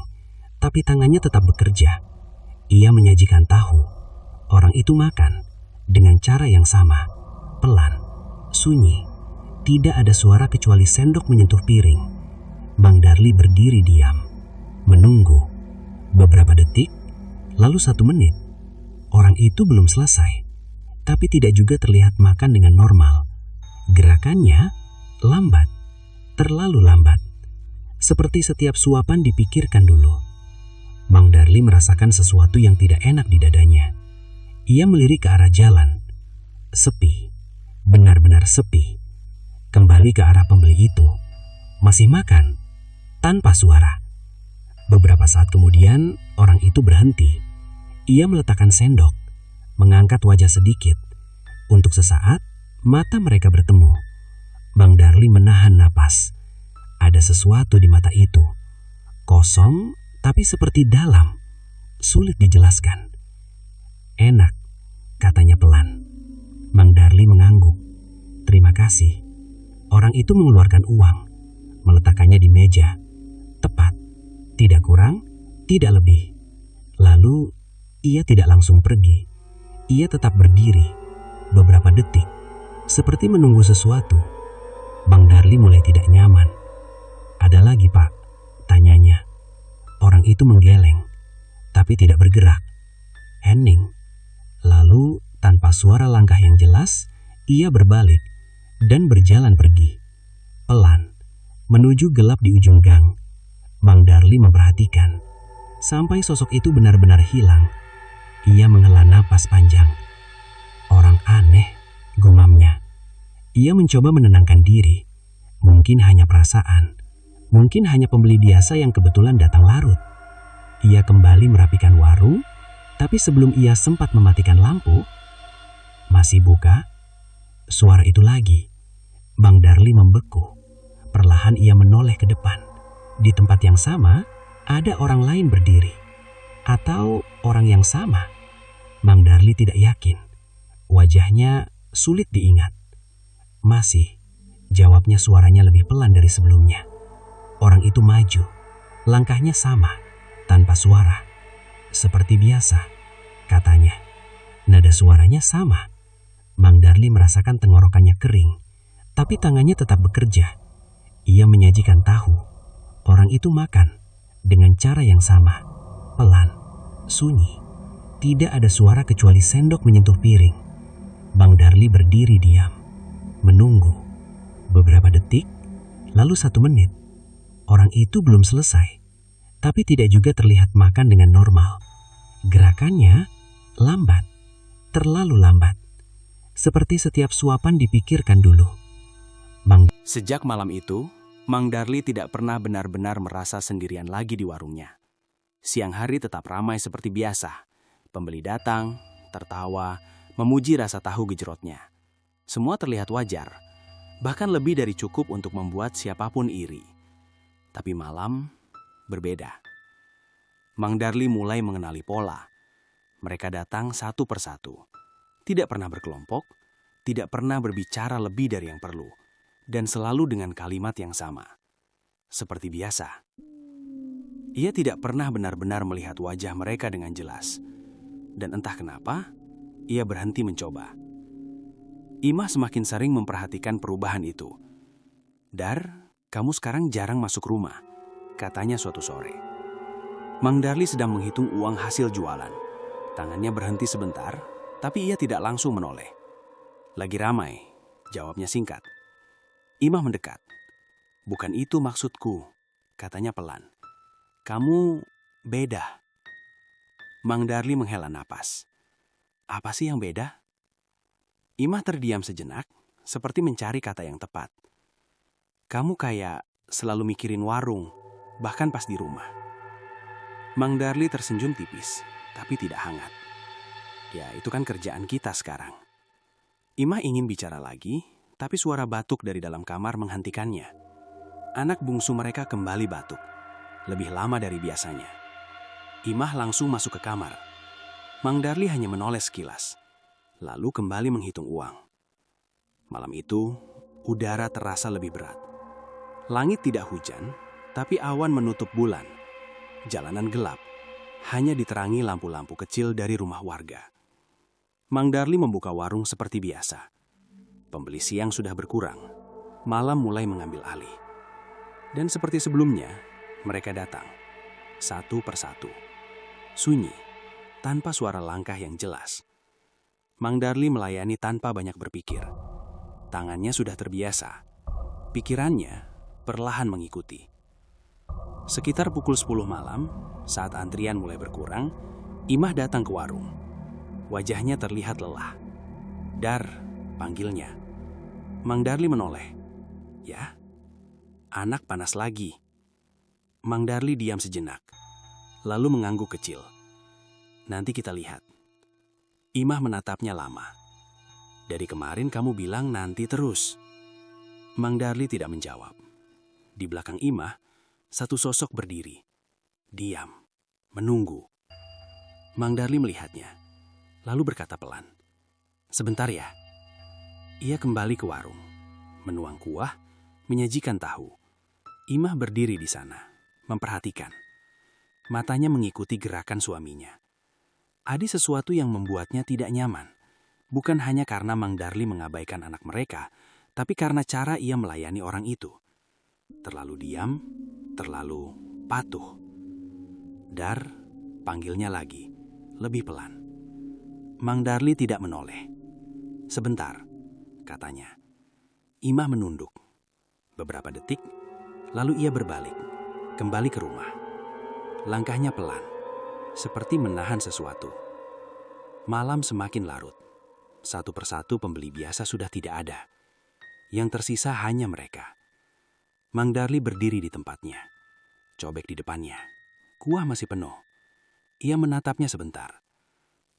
Speaker 1: tapi tangannya tetap bekerja. Ia menyajikan tahu. Orang itu makan dengan cara yang sama. Pelan, sunyi. Tidak ada suara kecuali sendok menyentuh piring. Mang Darli berdiri diam, menunggu. Beberapa detik, lalu 1 menit. Orang itu belum selesai, tapi tidak juga terlihat makan dengan normal. Gerakannya lambat, terlalu lambat. Seperti setiap suapan dipikirkan dulu. Mang Darli merasakan sesuatu yang tidak enak di dadanya. Ia melirik ke arah jalan. Sepi, benar-benar sepi. Kembali ke arah pembeli itu. Masih makan, tanpa suara. Beberapa saat kemudian, orang itu berhenti. Ia meletakkan sendok, mengangkat wajah sedikit. Untuk sesaat, mata mereka bertemu. Mang Darli menahan napas. Ada sesuatu di mata itu. Kosong, tapi seperti dalam. Sulit dijelaskan. Enak, katanya pelan. Mang Darli mengangguk. Terima kasih. Orang itu mengeluarkan uang, meletakkannya di meja. Tepat, tidak kurang, tidak lebih. Lalu, ia tidak langsung pergi. Ia tetap berdiri, beberapa detik, seperti menunggu sesuatu. Mang Darli mulai tidak nyaman. Ada lagi, Pak? Tanyanya. Orang itu menggeleng, tapi tidak bergerak. Hening. Lalu, tanpa suara langkah yang jelas, ia berbalik dan berjalan pergi. Pelan, menuju gelap di ujung gang. Mang Darli memperhatikan, sampai sosok itu benar-benar hilang. Ia menghela napas panjang. Orang aneh, gumamnya. Ia mencoba menenangkan diri. Mungkin hanya perasaan. Mungkin hanya pembeli biasa yang kebetulan datang larut. Ia kembali merapikan warung, tapi sebelum ia sempat mematikan lampu, masih buka? Suara itu lagi. Mang Darli membeku. Perlahan ia menoleh ke depan. Di tempat yang sama, ada orang lain berdiri. Atau orang yang sama. Mang Darli tidak yakin. Wajahnya sulit diingat. Masih, jawabnya suaranya lebih pelan dari sebelumnya. Orang itu maju. Langkahnya sama, tanpa suara. Seperti biasa, katanya. Nada suaranya sama. Mang Darli merasakan tenggorokannya kering, tapi tangannya tetap bekerja. Ia menyajikan tahu. Orang itu makan dengan cara yang sama. Pelan, sunyi. Tidak ada suara kecuali sendok menyentuh piring. Mang Darli berdiri diam, menunggu. Beberapa detik, lalu 1 menit. Orang itu belum selesai, tapi tidak juga terlihat makan dengan normal. Gerakannya lambat, terlalu lambat. Seperti setiap suapan dipikirkan dulu. Sejak malam itu, Mang Darli tidak pernah benar-benar merasa sendirian lagi di warungnya. Siang hari tetap ramai seperti biasa. Pembeli datang, tertawa, memuji rasa tahu gejrotnya. Semua terlihat wajar, bahkan lebih dari cukup untuk membuat siapapun iri. Tapi malam berbeda. Mang Darli mulai mengenali pola. Mereka datang satu persatu. Tidak pernah berkelompok, tidak pernah berbicara lebih dari yang perlu, dan selalu dengan kalimat yang sama. Seperti biasa. Ia tidak pernah benar-benar melihat wajah mereka dengan jelas. Dan entah kenapa, ia berhenti mencoba. Imah semakin sering memperhatikan perubahan itu. Dar, kamu sekarang jarang masuk rumah, katanya suatu sore. Mang Darli sedang menghitung uang hasil jualan. Tangannya berhenti sebentar, tapi ia tidak langsung menoleh. Lagi ramai, jawabnya singkat. Imah mendekat. Bukan itu maksudku, katanya pelan. Kamu beda. Mang Darli menghela napas. Apa sih yang beda? Imah terdiam sejenak, seperti mencari kata yang tepat. Kamu kayak selalu mikirin warung, bahkan pas di rumah. Mang Darli tersenyum tipis, tapi tidak hangat. Ya, itu kan kerjaan kita sekarang. Imah ingin bicara lagi, tapi suara batuk dari dalam kamar menghentikannya. Anak bungsu mereka kembali batuk, lebih lama dari biasanya. Imah langsung masuk ke kamar. Mang Darli hanya menoleh sekilas, lalu kembali menghitung uang. Malam itu, udara terasa lebih berat. Langit tidak hujan, tapi awan menutup bulan. Jalanan gelap, hanya diterangi lampu-lampu kecil dari rumah warga. Mang Darli membuka warung seperti biasa. Pembeli siang sudah berkurang, malam mulai mengambil alih. Dan seperti sebelumnya, mereka datang, satu persatu. Sunyi, tanpa suara langkah yang jelas. Mang Darli melayani tanpa banyak berpikir. Tangannya sudah terbiasa. Pikirannya perlahan mengikuti. Sekitar pukul 10 malam, saat antrian mulai berkurang, Imah datang ke warung. Wajahnya terlihat lelah. Dar, panggilnya. Mang Darli menoleh. Ya, anak panas lagi. Mang Darli diam sejenak, lalu mengangguk kecil. Nanti kita lihat. Imah menatapnya lama. Dari kemarin kamu bilang nanti terus. Mang Darli tidak menjawab. Di belakang Imah, satu sosok berdiri. Diam, menunggu. Mang Darli melihatnya. lalu berkata pelan, "Sebentar ya." Ia kembali ke warung, menuang kuah, menyajikan tahu. Imah berdiri di sana, memperhatikan. Matanya mengikuti gerakan suaminya. Ada sesuatu yang membuatnya tidak nyaman. Bukan hanya karena Mang Darli mengabaikan anak mereka, tapi karena cara ia melayani orang itu. Terlalu diam, terlalu patuh. Dar, panggilnya lagi, lebih pelan. Mang Darli tidak menoleh. "Sebentar," katanya. Imah menunduk. Beberapa detik, lalu ia berbalik, kembali ke rumah. Langkahnya pelan, seperti menahan sesuatu. Malam semakin larut. Satu persatu pembeli biasa sudah tidak ada. Yang tersisa hanya mereka. Mang Darli berdiri di tempatnya. Cobek di depannya. Kuah masih penuh. Ia menatapnya sebentar.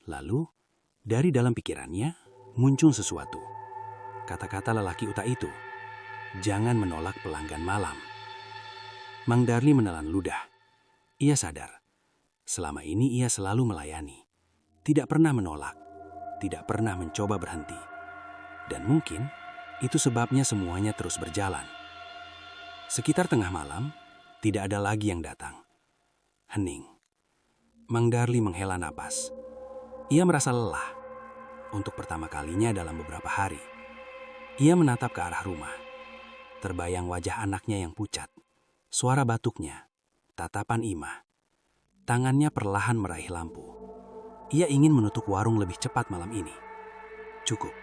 Speaker 1: Lalu, dari dalam pikirannya, muncul sesuatu. Kata-kata lelaki uta itu. "Jangan menolak pelanggan malam." Mang Darli menelan ludah. Ia sadar. Selama ini ia selalu melayani. Tidak pernah menolak. Tidak pernah mencoba berhenti. Dan mungkin itu sebabnya semuanya terus berjalan. Sekitar tengah malam, tidak ada lagi yang datang. Hening. Mang Darli menghela napas. Ia merasa lelah. Untuk pertama kalinya dalam beberapa hari. Ia menatap ke arah rumah. Terbayang wajah anaknya yang pucat. Suara batuknya. Tatapan Imah. Tangannya perlahan meraih lampu. Ia ingin menutup warung lebih cepat malam ini. "Cukup,"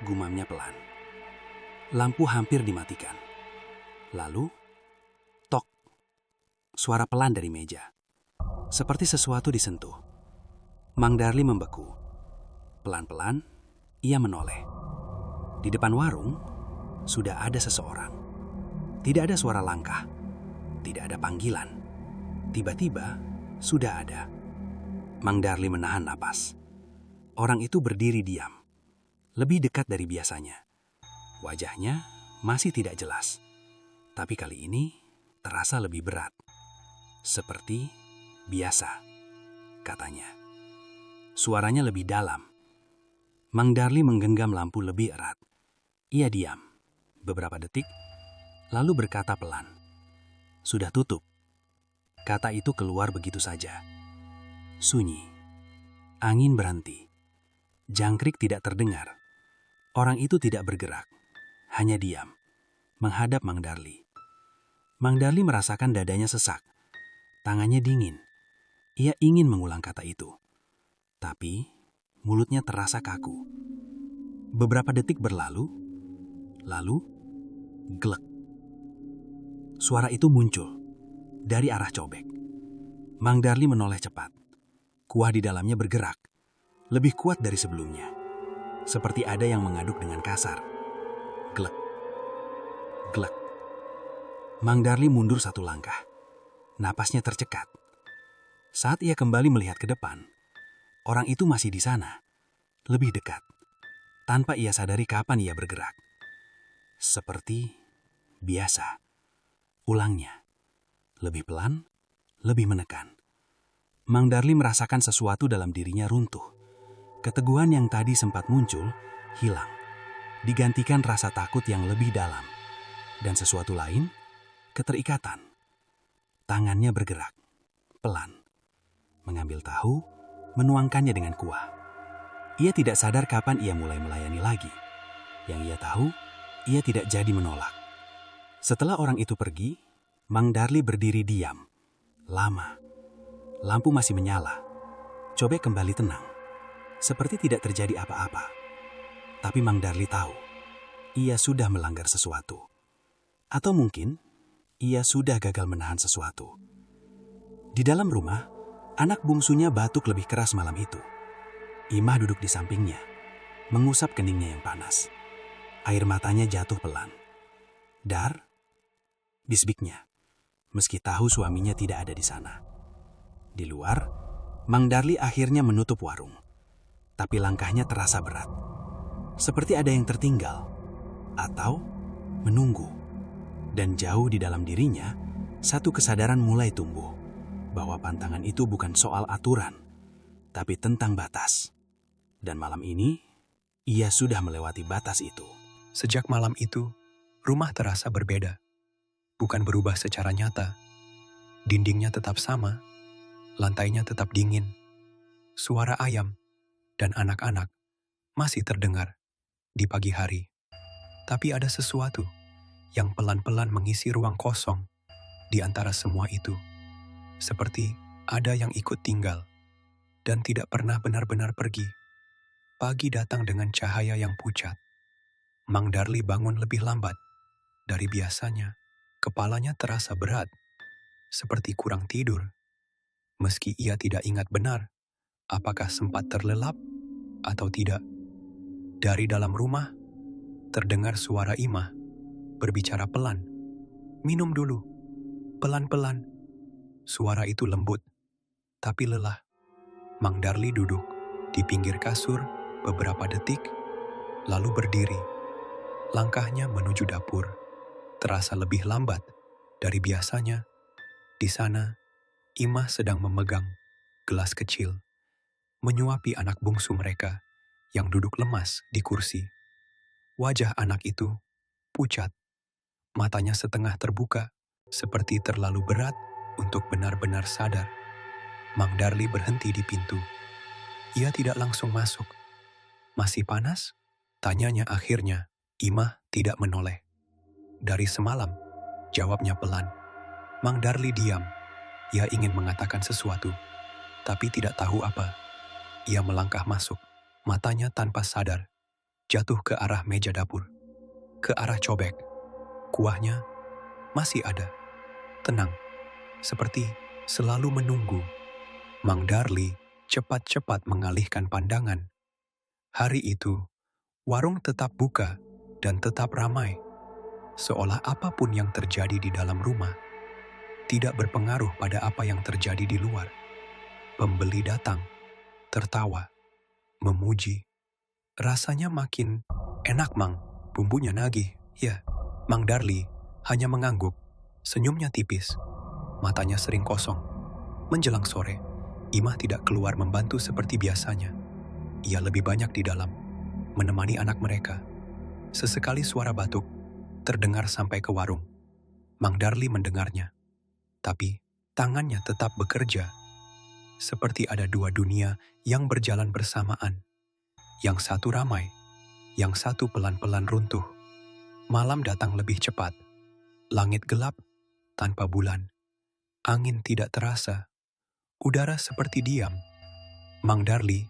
Speaker 1: gumamnya pelan. Lampu hampir dimatikan. Lalu, tok. Suara pelan dari meja. Seperti sesuatu disentuh. Mang Darli membeku. Pelan-pelan, ia menoleh. Di depan warung, sudah ada seseorang. Tidak ada suara langkah. Tidak ada panggilan. Tiba-tiba, sudah ada. Mang Darli menahan napas. Orang itu berdiri diam. Lebih dekat dari biasanya. Wajahnya masih tidak jelas. Tapi kali ini terasa lebih berat. "Seperti biasa," katanya. Suaranya lebih dalam. Mang Darli menggenggam lampu lebih erat. Ia diam. Beberapa detik, lalu berkata pelan, "Sudah tutup." Kata itu keluar begitu saja. Sunyi. Angin berhenti. Jangkrik tidak terdengar. Orang itu tidak bergerak. Hanya diam. Menghadap Mang Darli. Mang Darli merasakan dadanya sesak. Tangannya dingin. Ia ingin mengulang kata itu. Tapi mulutnya terasa kaku. Beberapa detik berlalu. Lalu, glek. Suara itu muncul. Dari arah cobek. Mang Darli menoleh cepat. Kuah di dalamnya bergerak. Lebih kuat dari sebelumnya. Seperti ada yang mengaduk dengan kasar. Glek. Glek. Mang Darli mundur satu langkah. Napasnya tercekat. Saat ia kembali melihat ke depan, orang itu masih di sana. Lebih dekat. Tanpa ia sadari kapan ia bergerak. Seperti biasa. Ulangnya. Lebih pelan, lebih menekan. Mang Darli merasakan sesuatu dalam dirinya runtuh. Keteguhan yang tadi sempat muncul, hilang. Digantikan rasa takut yang lebih dalam. Dan sesuatu lain, keterikatan. Tangannya bergerak, pelan. Mengambil tahu, menuangkannya dengan kuah. Ia tidak sadar kapan ia mulai melayani lagi. Yang ia tahu, ia tidak jadi menolak. Setelah orang itu pergi, Mang Darli berdiri diam. Lama. Lampu masih menyala. Cobek kembali tenang. Seperti tidak terjadi apa-apa. Tapi Mang Darli tahu, ia sudah melanggar sesuatu. Atau mungkin, ia sudah gagal menahan sesuatu. Di dalam rumah, anak bungsunya batuk lebih keras malam itu. Imah duduk di sampingnya, mengusap keningnya yang panas. Air matanya jatuh pelan. "Dar," bisbiknya. Meski tahu suaminya tidak ada di sana. Di luar, Mang Darli akhirnya menutup warung. Tapi langkahnya terasa berat. Seperti ada yang tertinggal. Atau menunggu. Dan jauh di dalam dirinya, satu kesadaran mulai tumbuh. Bahwa pantangan itu bukan soal aturan. Tapi tentang batas. Dan malam ini, ia sudah melewati batas itu.
Speaker 4: Sejak malam itu, rumah terasa berbeda. Bukan berubah secara nyata. Dindingnya tetap sama, lantainya tetap dingin. Suara ayam dan anak-anak masih terdengar di pagi hari. Tapi ada sesuatu yang pelan-pelan mengisi ruang kosong di antara semua itu. Seperti ada yang ikut tinggal dan tidak pernah benar-benar pergi. Pagi datang dengan cahaya yang pucat. Mang Darli bangun lebih lambat dari biasanya. Kepalanya terasa berat, seperti kurang tidur. Meski ia tidak ingat benar apakah sempat terlelap atau tidak. Dari dalam rumah, terdengar suara Imah berbicara pelan. "Minum dulu, pelan-pelan." Suara itu lembut, tapi lelah. Mang Darli duduk di pinggir kasur beberapa detik, lalu berdiri. Langkahnya menuju dapur terasa lebih lambat dari biasanya. Di sana, Imah sedang memegang gelas kecil, menyuapi anak bungsu mereka yang duduk lemas di kursi. Wajah anak itu pucat, matanya setengah terbuka, seperti terlalu berat untuk benar-benar sadar. Mang Darli berhenti di pintu. Ia tidak langsung masuk. "Masih panas?" tanyanya akhirnya. Imah tidak menoleh. "Dari semalam," jawabnya pelan. Mang Darli diam. Ia ingin mengatakan sesuatu, tapi tidak tahu apa. Ia melangkah masuk, matanya tanpa sadar jatuh ke arah meja dapur, ke arah cobek. Kuahnya masih ada, tenang, seperti selalu menunggu. Mang Darli cepat-cepat mengalihkan pandangan. Hari itu, warung tetap buka dan tetap ramai, seolah apapun yang terjadi di dalam rumah tidak berpengaruh pada apa yang terjadi di luar. Pembeli datang, tertawa, memuji. Rasanya makin enak, Mang. Bumbunya nagih, ya. Mang Darli hanya mengangguk, senyumnya tipis, matanya sering kosong. Menjelang sore, Imah tidak keluar membantu seperti biasanya. Ia lebih banyak di dalam, menemani anak mereka. Sesekali suara batuk terdengar sampai ke warung. Mang Darli mendengarnya, tapi tangannya tetap bekerja. Seperti ada dua dunia yang berjalan bersamaan. Yang satu ramai, yang satu pelan-pelan runtuh. Malam datang lebih cepat. Langit gelap tanpa bulan. Angin tidak terasa. Udara seperti diam. Mang Darli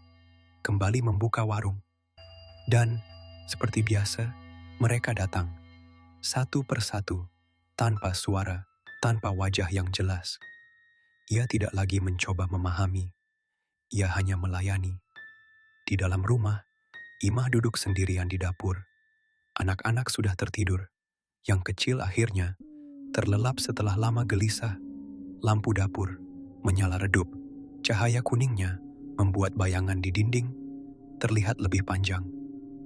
Speaker 4: kembali membuka warung. Dan seperti biasa, mereka datang. Satu persatu, tanpa suara, tanpa wajah yang jelas. Ia tidak lagi mencoba memahami. Ia hanya melayani. Di dalam rumah, Imah duduk sendirian di dapur. Anak-anak sudah tertidur. Yang kecil akhirnya terlelap setelah lama gelisah. Lampu dapur menyala redup. Cahaya kuningnya membuat bayangan di dinding terlihat lebih panjang.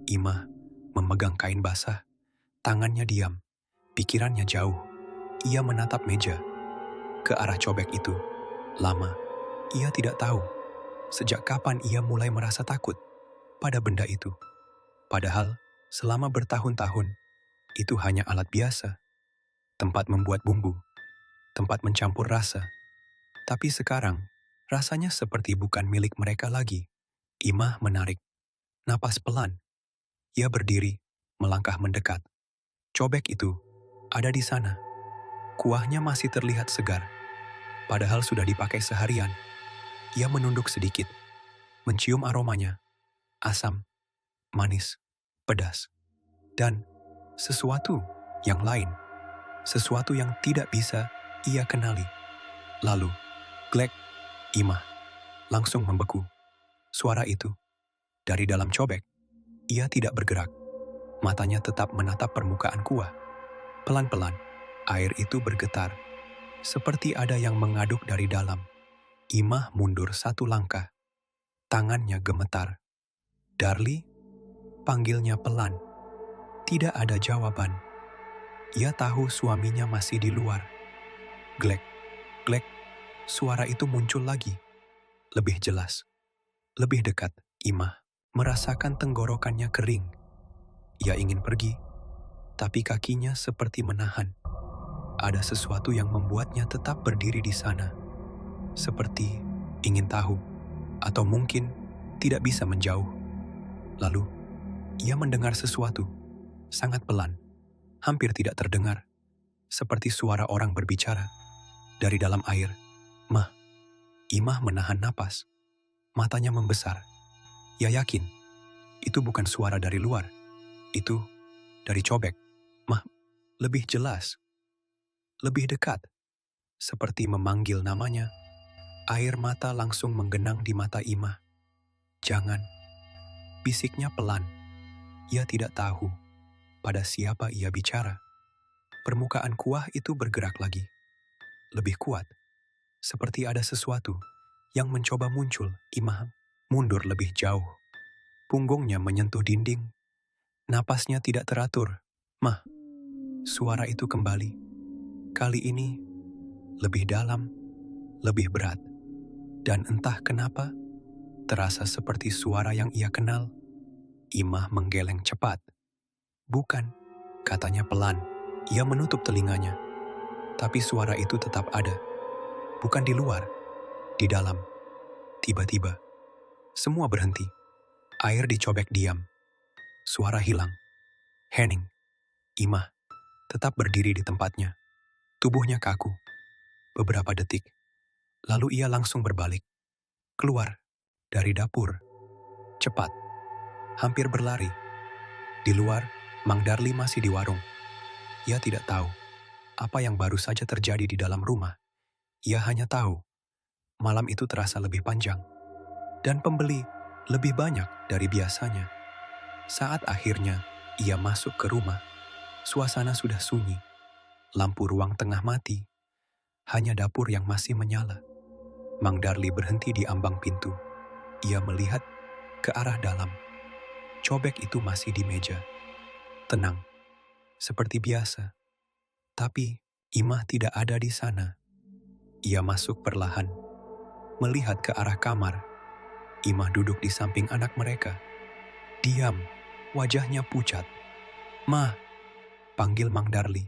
Speaker 4: Imah memegang kain basah. Tangannya diam, pikirannya jauh. Ia menatap meja, ke arah cobek itu. Lama, ia tidak tahu sejak kapan ia mulai merasa takut pada benda itu. Padahal, selama bertahun-tahun, itu hanya alat biasa. Tempat membuat bumbu, tempat mencampur rasa. Tapi sekarang, rasanya seperti bukan milik mereka lagi. Imah menarik napas pelan. Ia berdiri, melangkah mendekat. Cobek itu ada di sana. Kuahnya masih terlihat segar, padahal sudah dipakai seharian. Ia menunduk sedikit, mencium aromanya. Asam, manis, pedas, dan sesuatu yang lain. Sesuatu yang tidak bisa ia kenali. Lalu, glek, Imah langsung membeku. Suara itu, dari dalam cobek, ia tidak bergerak. Matanya tetap menatap permukaan kuah. Pelan-pelan, air itu bergetar. Seperti ada yang mengaduk dari dalam. Imah mundur satu langkah. Tangannya gemetar. "Darli?" panggilnya pelan. Tidak ada jawaban. Ia tahu suaminya masih di luar. Glek, glek, suara itu muncul lagi. Lebih jelas, lebih dekat. Imah merasakan tenggorokannya kering. Ia ingin pergi, tapi kakinya seperti menahan. Ada sesuatu yang membuatnya tetap berdiri di sana, seperti ingin tahu, atau mungkin tidak bisa menjauh. Lalu, ia mendengar sesuatu, sangat pelan, hampir tidak terdengar, seperti suara orang berbicara. Dari dalam air, "Mah." Imah menahan napas, matanya membesar. Ia yakin, itu bukan suara dari luar, itu dari cobek. "Mah," lebih jelas, lebih dekat, seperti memanggil namanya. Air mata langsung menggenang di mata Imah. "Jangan," bisiknya pelan. Ia tidak tahu pada siapa ia bicara. Permukaan kuah itu bergerak lagi, lebih kuat, seperti ada sesuatu yang mencoba muncul. Imah mundur lebih jauh. Punggungnya menyentuh dinding. Napasnya tidak teratur. "Mah." Suara itu kembali. Kali ini lebih dalam, lebih berat. Dan entah kenapa, terasa seperti suara yang ia kenal. Imah menggeleng cepat. "Bukan," katanya pelan. Ia menutup telinganya. Tapi suara itu tetap ada. Bukan di luar, di dalam. Tiba-tiba, semua berhenti. Air dicobek diam. Suara hilang. Hening. Imah tetap berdiri di tempatnya. Tubuhnya kaku. Beberapa detik. Lalu ia langsung berbalik. Keluar dari dapur. Cepat. Hampir berlari. Di luar, Mang Darli masih di warung. Ia tidak tahu apa yang baru saja terjadi di dalam rumah. Ia hanya tahu malam itu terasa lebih panjang dan pembeli lebih banyak dari biasanya. Saat akhirnya ia masuk ke rumah, suasana sudah sunyi. Lampu ruang tengah mati, hanya dapur yang masih menyala. Mang Darli berhenti di ambang pintu. Ia melihat ke arah dalam. Cobek itu masih di meja. Tenang, seperti biasa. Tapi Imah tidak ada di sana. Ia masuk perlahan, melihat ke arah kamar. Imah duduk di samping anak mereka. Diam, wajahnya pucat. "Mah," panggil Mang Darli.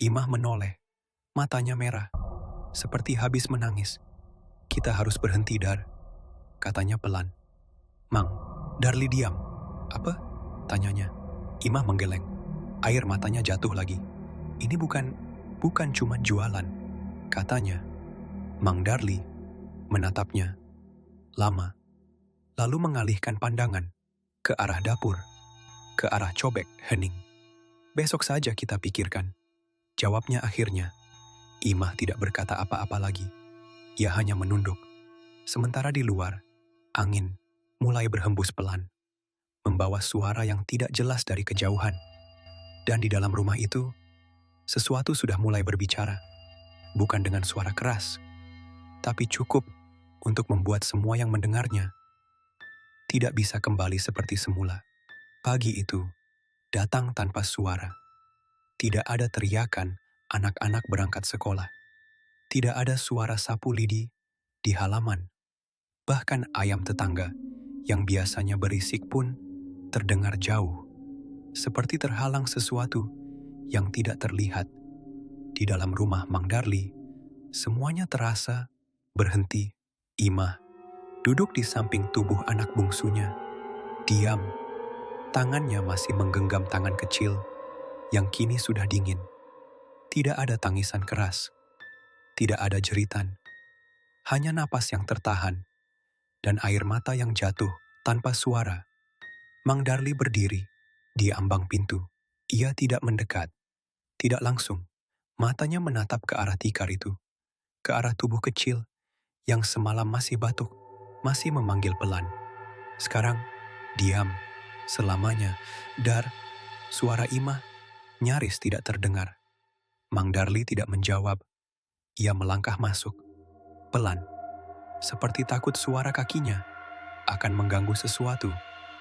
Speaker 4: Imah menoleh, matanya merah, seperti habis menangis. "Kita harus berhenti, Dar," katanya pelan. "Mang." Darli diam. "Apa?" tanyanya. Imah menggeleng. Air matanya jatuh lagi. "Ini bukan cuma jualan," katanya. Mang Darli menatapnya lama, lalu mengalihkan pandangan ke arah dapur, ke arah cobek hening. "Besok saja kita pikirkan," jawabnya akhirnya. Imah tidak berkata apa-apa lagi. Ia hanya menunduk. Sementara di luar, angin mulai berhembus pelan, membawa suara yang tidak jelas dari kejauhan. Dan di dalam rumah itu, sesuatu sudah mulai berbicara. Bukan dengan suara keras, tapi cukup untuk membuat semua yang mendengarnya tidak bisa kembali seperti semula. Pagi itu datang tanpa suara. Tidak ada teriakan anak-anak berangkat sekolah. Tidak ada suara sapu lidi di halaman. Bahkan ayam tetangga yang biasanya berisik pun terdengar jauh, seperti terhalang sesuatu yang tidak terlihat. Di dalam rumah Mang Darli, semuanya terasa berhenti. Imah duduk di samping tubuh anak bungsunya. Diam, tangannya masih menggenggam tangan kecil yang kini sudah dingin. Tidak ada tangisan keras, tidak ada jeritan, hanya napas yang tertahan dan air mata yang jatuh tanpa suara. Mang Darli berdiri di ambang pintu. Ia tidak mendekat, tidak langsung. Matanya menatap ke arah tikar itu, ke arah tubuh kecil yang semalam masih batuk, masih memanggil pelan. Sekarang, diam, selamanya. "Dar," suara Imah nyaris tidak terdengar. Mang Darli tidak menjawab. Ia melangkah masuk, pelan, seperti takut suara kakinya akan mengganggu sesuatu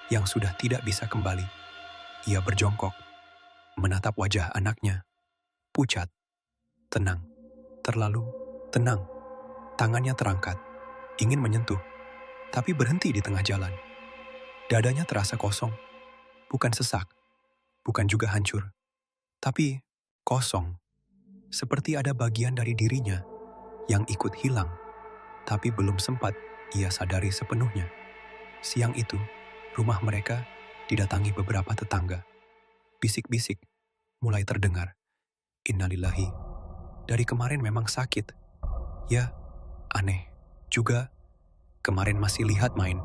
Speaker 4: yang sudah tidak bisa kembali. Ia berjongkok, menatap wajah anaknya, pucat, tenang, terlalu tenang. Tangannya terangkat, ingin menyentuh, tapi berhenti di tengah jalan. Dadanya terasa kosong, bukan sesak, bukan juga hancur, tapi kosong. Seperti ada bagian dari dirinya yang ikut hilang, tapi belum sempat ia sadari sepenuhnya. Siang itu, rumah mereka didatangi beberapa tetangga. Bisik-bisik mulai terdengar. Innalillahi, dari kemarin memang sakit. Ya, aneh. Juga, kemarin masih lihat main.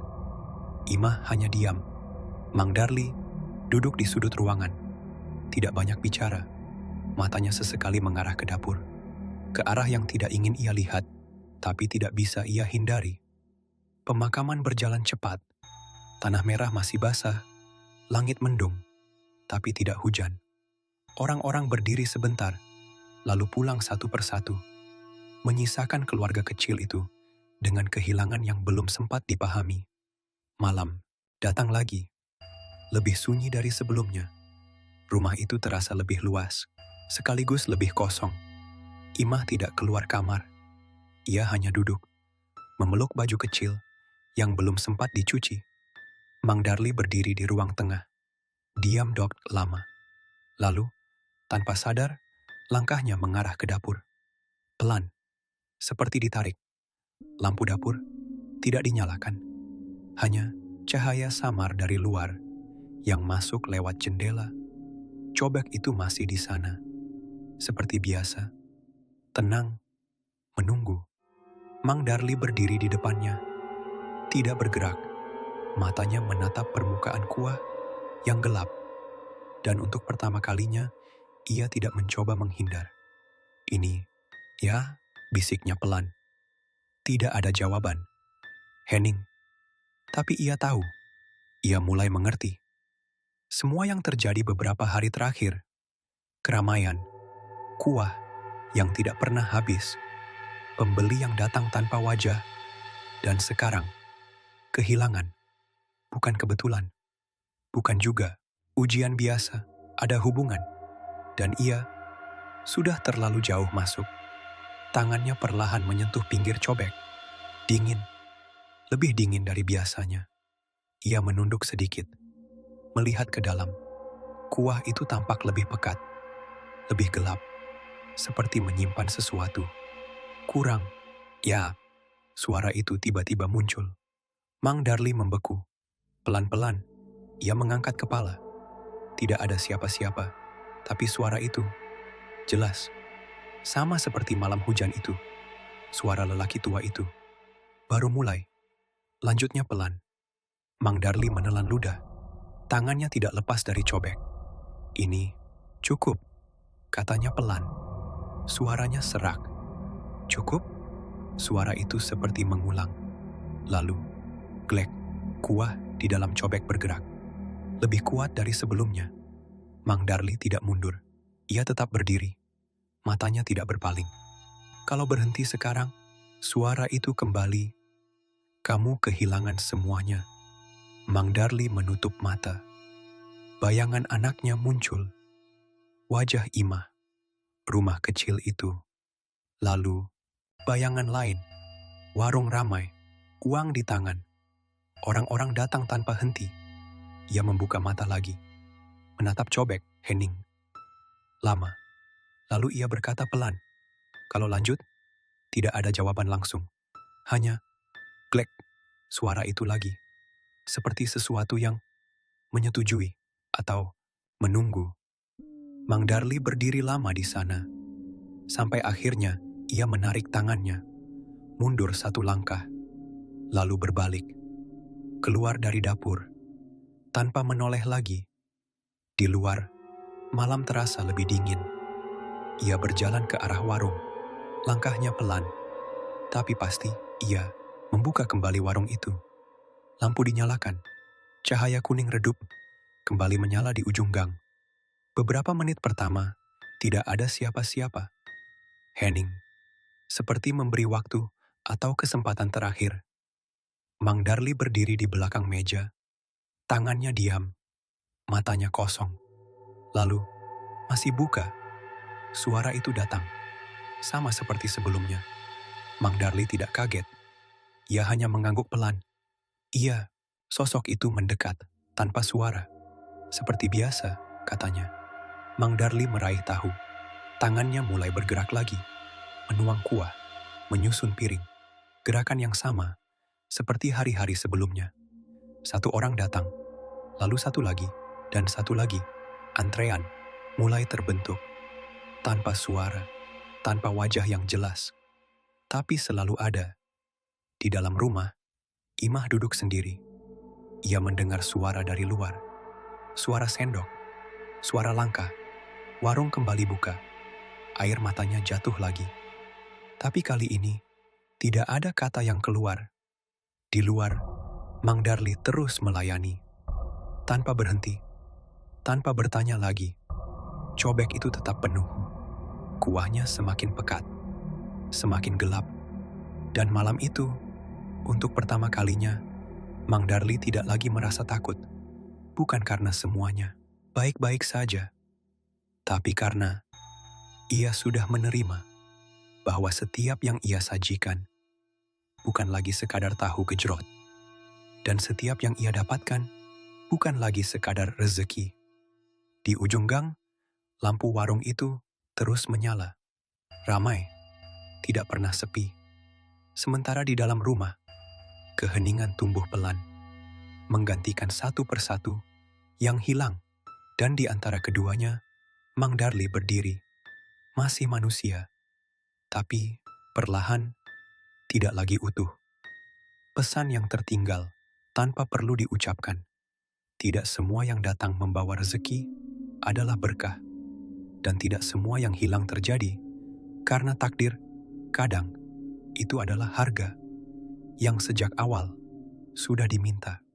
Speaker 4: Imah hanya diam. Mang Darli duduk di sudut ruangan. Tidak banyak bicara. Matanya sesekali mengarah ke dapur. Ke arah yang tidak ingin ia lihat, tapi tidak bisa ia hindari. Pemakaman berjalan cepat. Tanah merah masih basah. Langit mendung, tapi tidak hujan. Orang-orang berdiri sebentar, lalu pulang satu persatu. Menyisakan keluarga kecil itu dengan kehilangan yang belum sempat dipahami. Malam datang lagi, lebih sunyi dari sebelumnya. Rumah itu terasa lebih luas, sekaligus lebih kosong. Imah tidak keluar kamar. Ia hanya duduk, memeluk baju kecil yang belum sempat dicuci. Mang Darli berdiri di ruang tengah, diam lama. Lalu, tanpa sadar, langkahnya mengarah ke dapur. Pelan, seperti ditarik. Lampu dapur tidak dinyalakan. Hanya cahaya samar dari luar yang masuk lewat jendela. Cobek itu masih di sana. Seperti biasa, tenang, menunggu. Mang Darli berdiri di depannya, tidak bergerak. Matanya menatap permukaan kuah yang gelap. Dan untuk pertama kalinya, ia tidak mencoba menghindar. Ini, ya, bisiknya pelan. Tidak ada jawaban. Hening. Tapi ia tahu. Ia mulai mengerti. Semua yang terjadi beberapa hari terakhir. Keramaian. Kuah yang tidak pernah habis. Pembeli yang datang tanpa wajah. Dan sekarang, kehilangan. Bukan kebetulan. Bukan juga ujian biasa. Ada hubungan. Dan ia sudah terlalu jauh masuk. Tangannya perlahan menyentuh pinggir cobek. Dingin. Lebih dingin dari biasanya. Ia menunduk sedikit. Melihat ke dalam. Kuah itu tampak lebih pekat. Lebih gelap. Seperti menyimpan sesuatu. Kurang. Ya, suara itu tiba-tiba muncul. Mang Darli membeku. Pelan-pelan, ia mengangkat kepala. Tidak ada siapa-siapa. Tapi suara itu jelas. Sama seperti malam hujan itu. Suara lelaki tua itu. Baru mulai. Lanjutnya pelan. Mang Darli menelan ludah. Tangannya tidak lepas dari cobek. Ini cukup, katanya pelan. Suaranya serak. Cukup? Suara itu seperti mengulang. Lalu, glek, kuah di dalam cobek bergerak. Lebih kuat dari sebelumnya. Mang Darli tidak mundur. Ia tetap berdiri. Matanya tidak berpaling. Kalau berhenti sekarang, suara itu kembali. Kamu kehilangan semuanya. Mang Darli menutup mata. Bayangan anaknya muncul. Wajah Imah. Rumah kecil itu. Lalu, bayangan lain. Warung ramai. Uang di tangan. Orang-orang datang tanpa henti. Ia membuka mata lagi. Menatap cobek, hening. Lama. Lalu ia berkata pelan. Kalau lanjut, tidak ada jawaban langsung. Hanya, glek, suara itu lagi. Seperti sesuatu yang menyetujui atau menunggu. Mang Darli berdiri lama di sana. Sampai akhirnya ia menarik tangannya. Mundur satu langkah. Lalu berbalik. Keluar dari dapur. Tanpa menoleh lagi. Di luar, malam terasa lebih dingin. Ia berjalan ke arah warung. Langkahnya pelan. Tapi pasti ia membuka kembali warung itu. Lampu dinyalakan. Cahaya kuning redup. Kembali menyala di ujung gang. Beberapa menit pertama, tidak ada siapa-siapa. Hening. Seperti memberi waktu atau kesempatan terakhir. Mang Darli berdiri di belakang meja. Tangannya diam. Matanya kosong. Lalu, masih buka. Suara itu datang. Sama seperti sebelumnya. Mang Darli tidak kaget. Ia hanya mengangguk pelan. Iya, Sosok itu mendekat tanpa suara. Seperti biasa, katanya. Mang Darli meraih tahu. Tangannya mulai bergerak lagi, menuang kuah, menyusun piring. Gerakan yang sama, seperti hari-hari sebelumnya. Satu orang datang, lalu satu lagi, dan satu lagi. Antrean mulai terbentuk. Tanpa suara, tanpa wajah yang jelas. Tapi selalu ada. Di dalam rumah, Imah duduk sendiri. Ia mendengar suara dari luar. Suara sendok, suara langkah. Warung kembali buka. Air matanya jatuh lagi. Tapi kali ini, tidak ada kata yang keluar. Di luar, Mang Darli terus melayani. Tanpa berhenti, tanpa bertanya lagi. Cobek itu tetap penuh. Kuahnya semakin pekat, semakin gelap. Dan malam itu, untuk pertama kalinya, Mang Darli tidak lagi merasa takut. Bukan karena semuanya baik-baik saja, tapi karena ia sudah menerima bahwa setiap yang ia sajikan bukan lagi sekadar tahu gejrot. Dan setiap yang ia dapatkan bukan lagi sekadar rezeki. Di ujung gang, lampu warung itu terus menyala. Ramai, tidak pernah sepi. Sementara di dalam rumah, keheningan tumbuh pelan, menggantikan satu persatu yang hilang. Dan di antara keduanya, Mang Darli berdiri, masih manusia, tapi perlahan tidak lagi utuh. Pesan yang tertinggal tanpa perlu diucapkan. Tidak semua yang datang membawa rezeki adalah berkah, dan tidak semua yang hilang terjadi karena takdir. Kadang itu adalah harga yang sejak awal sudah diminta.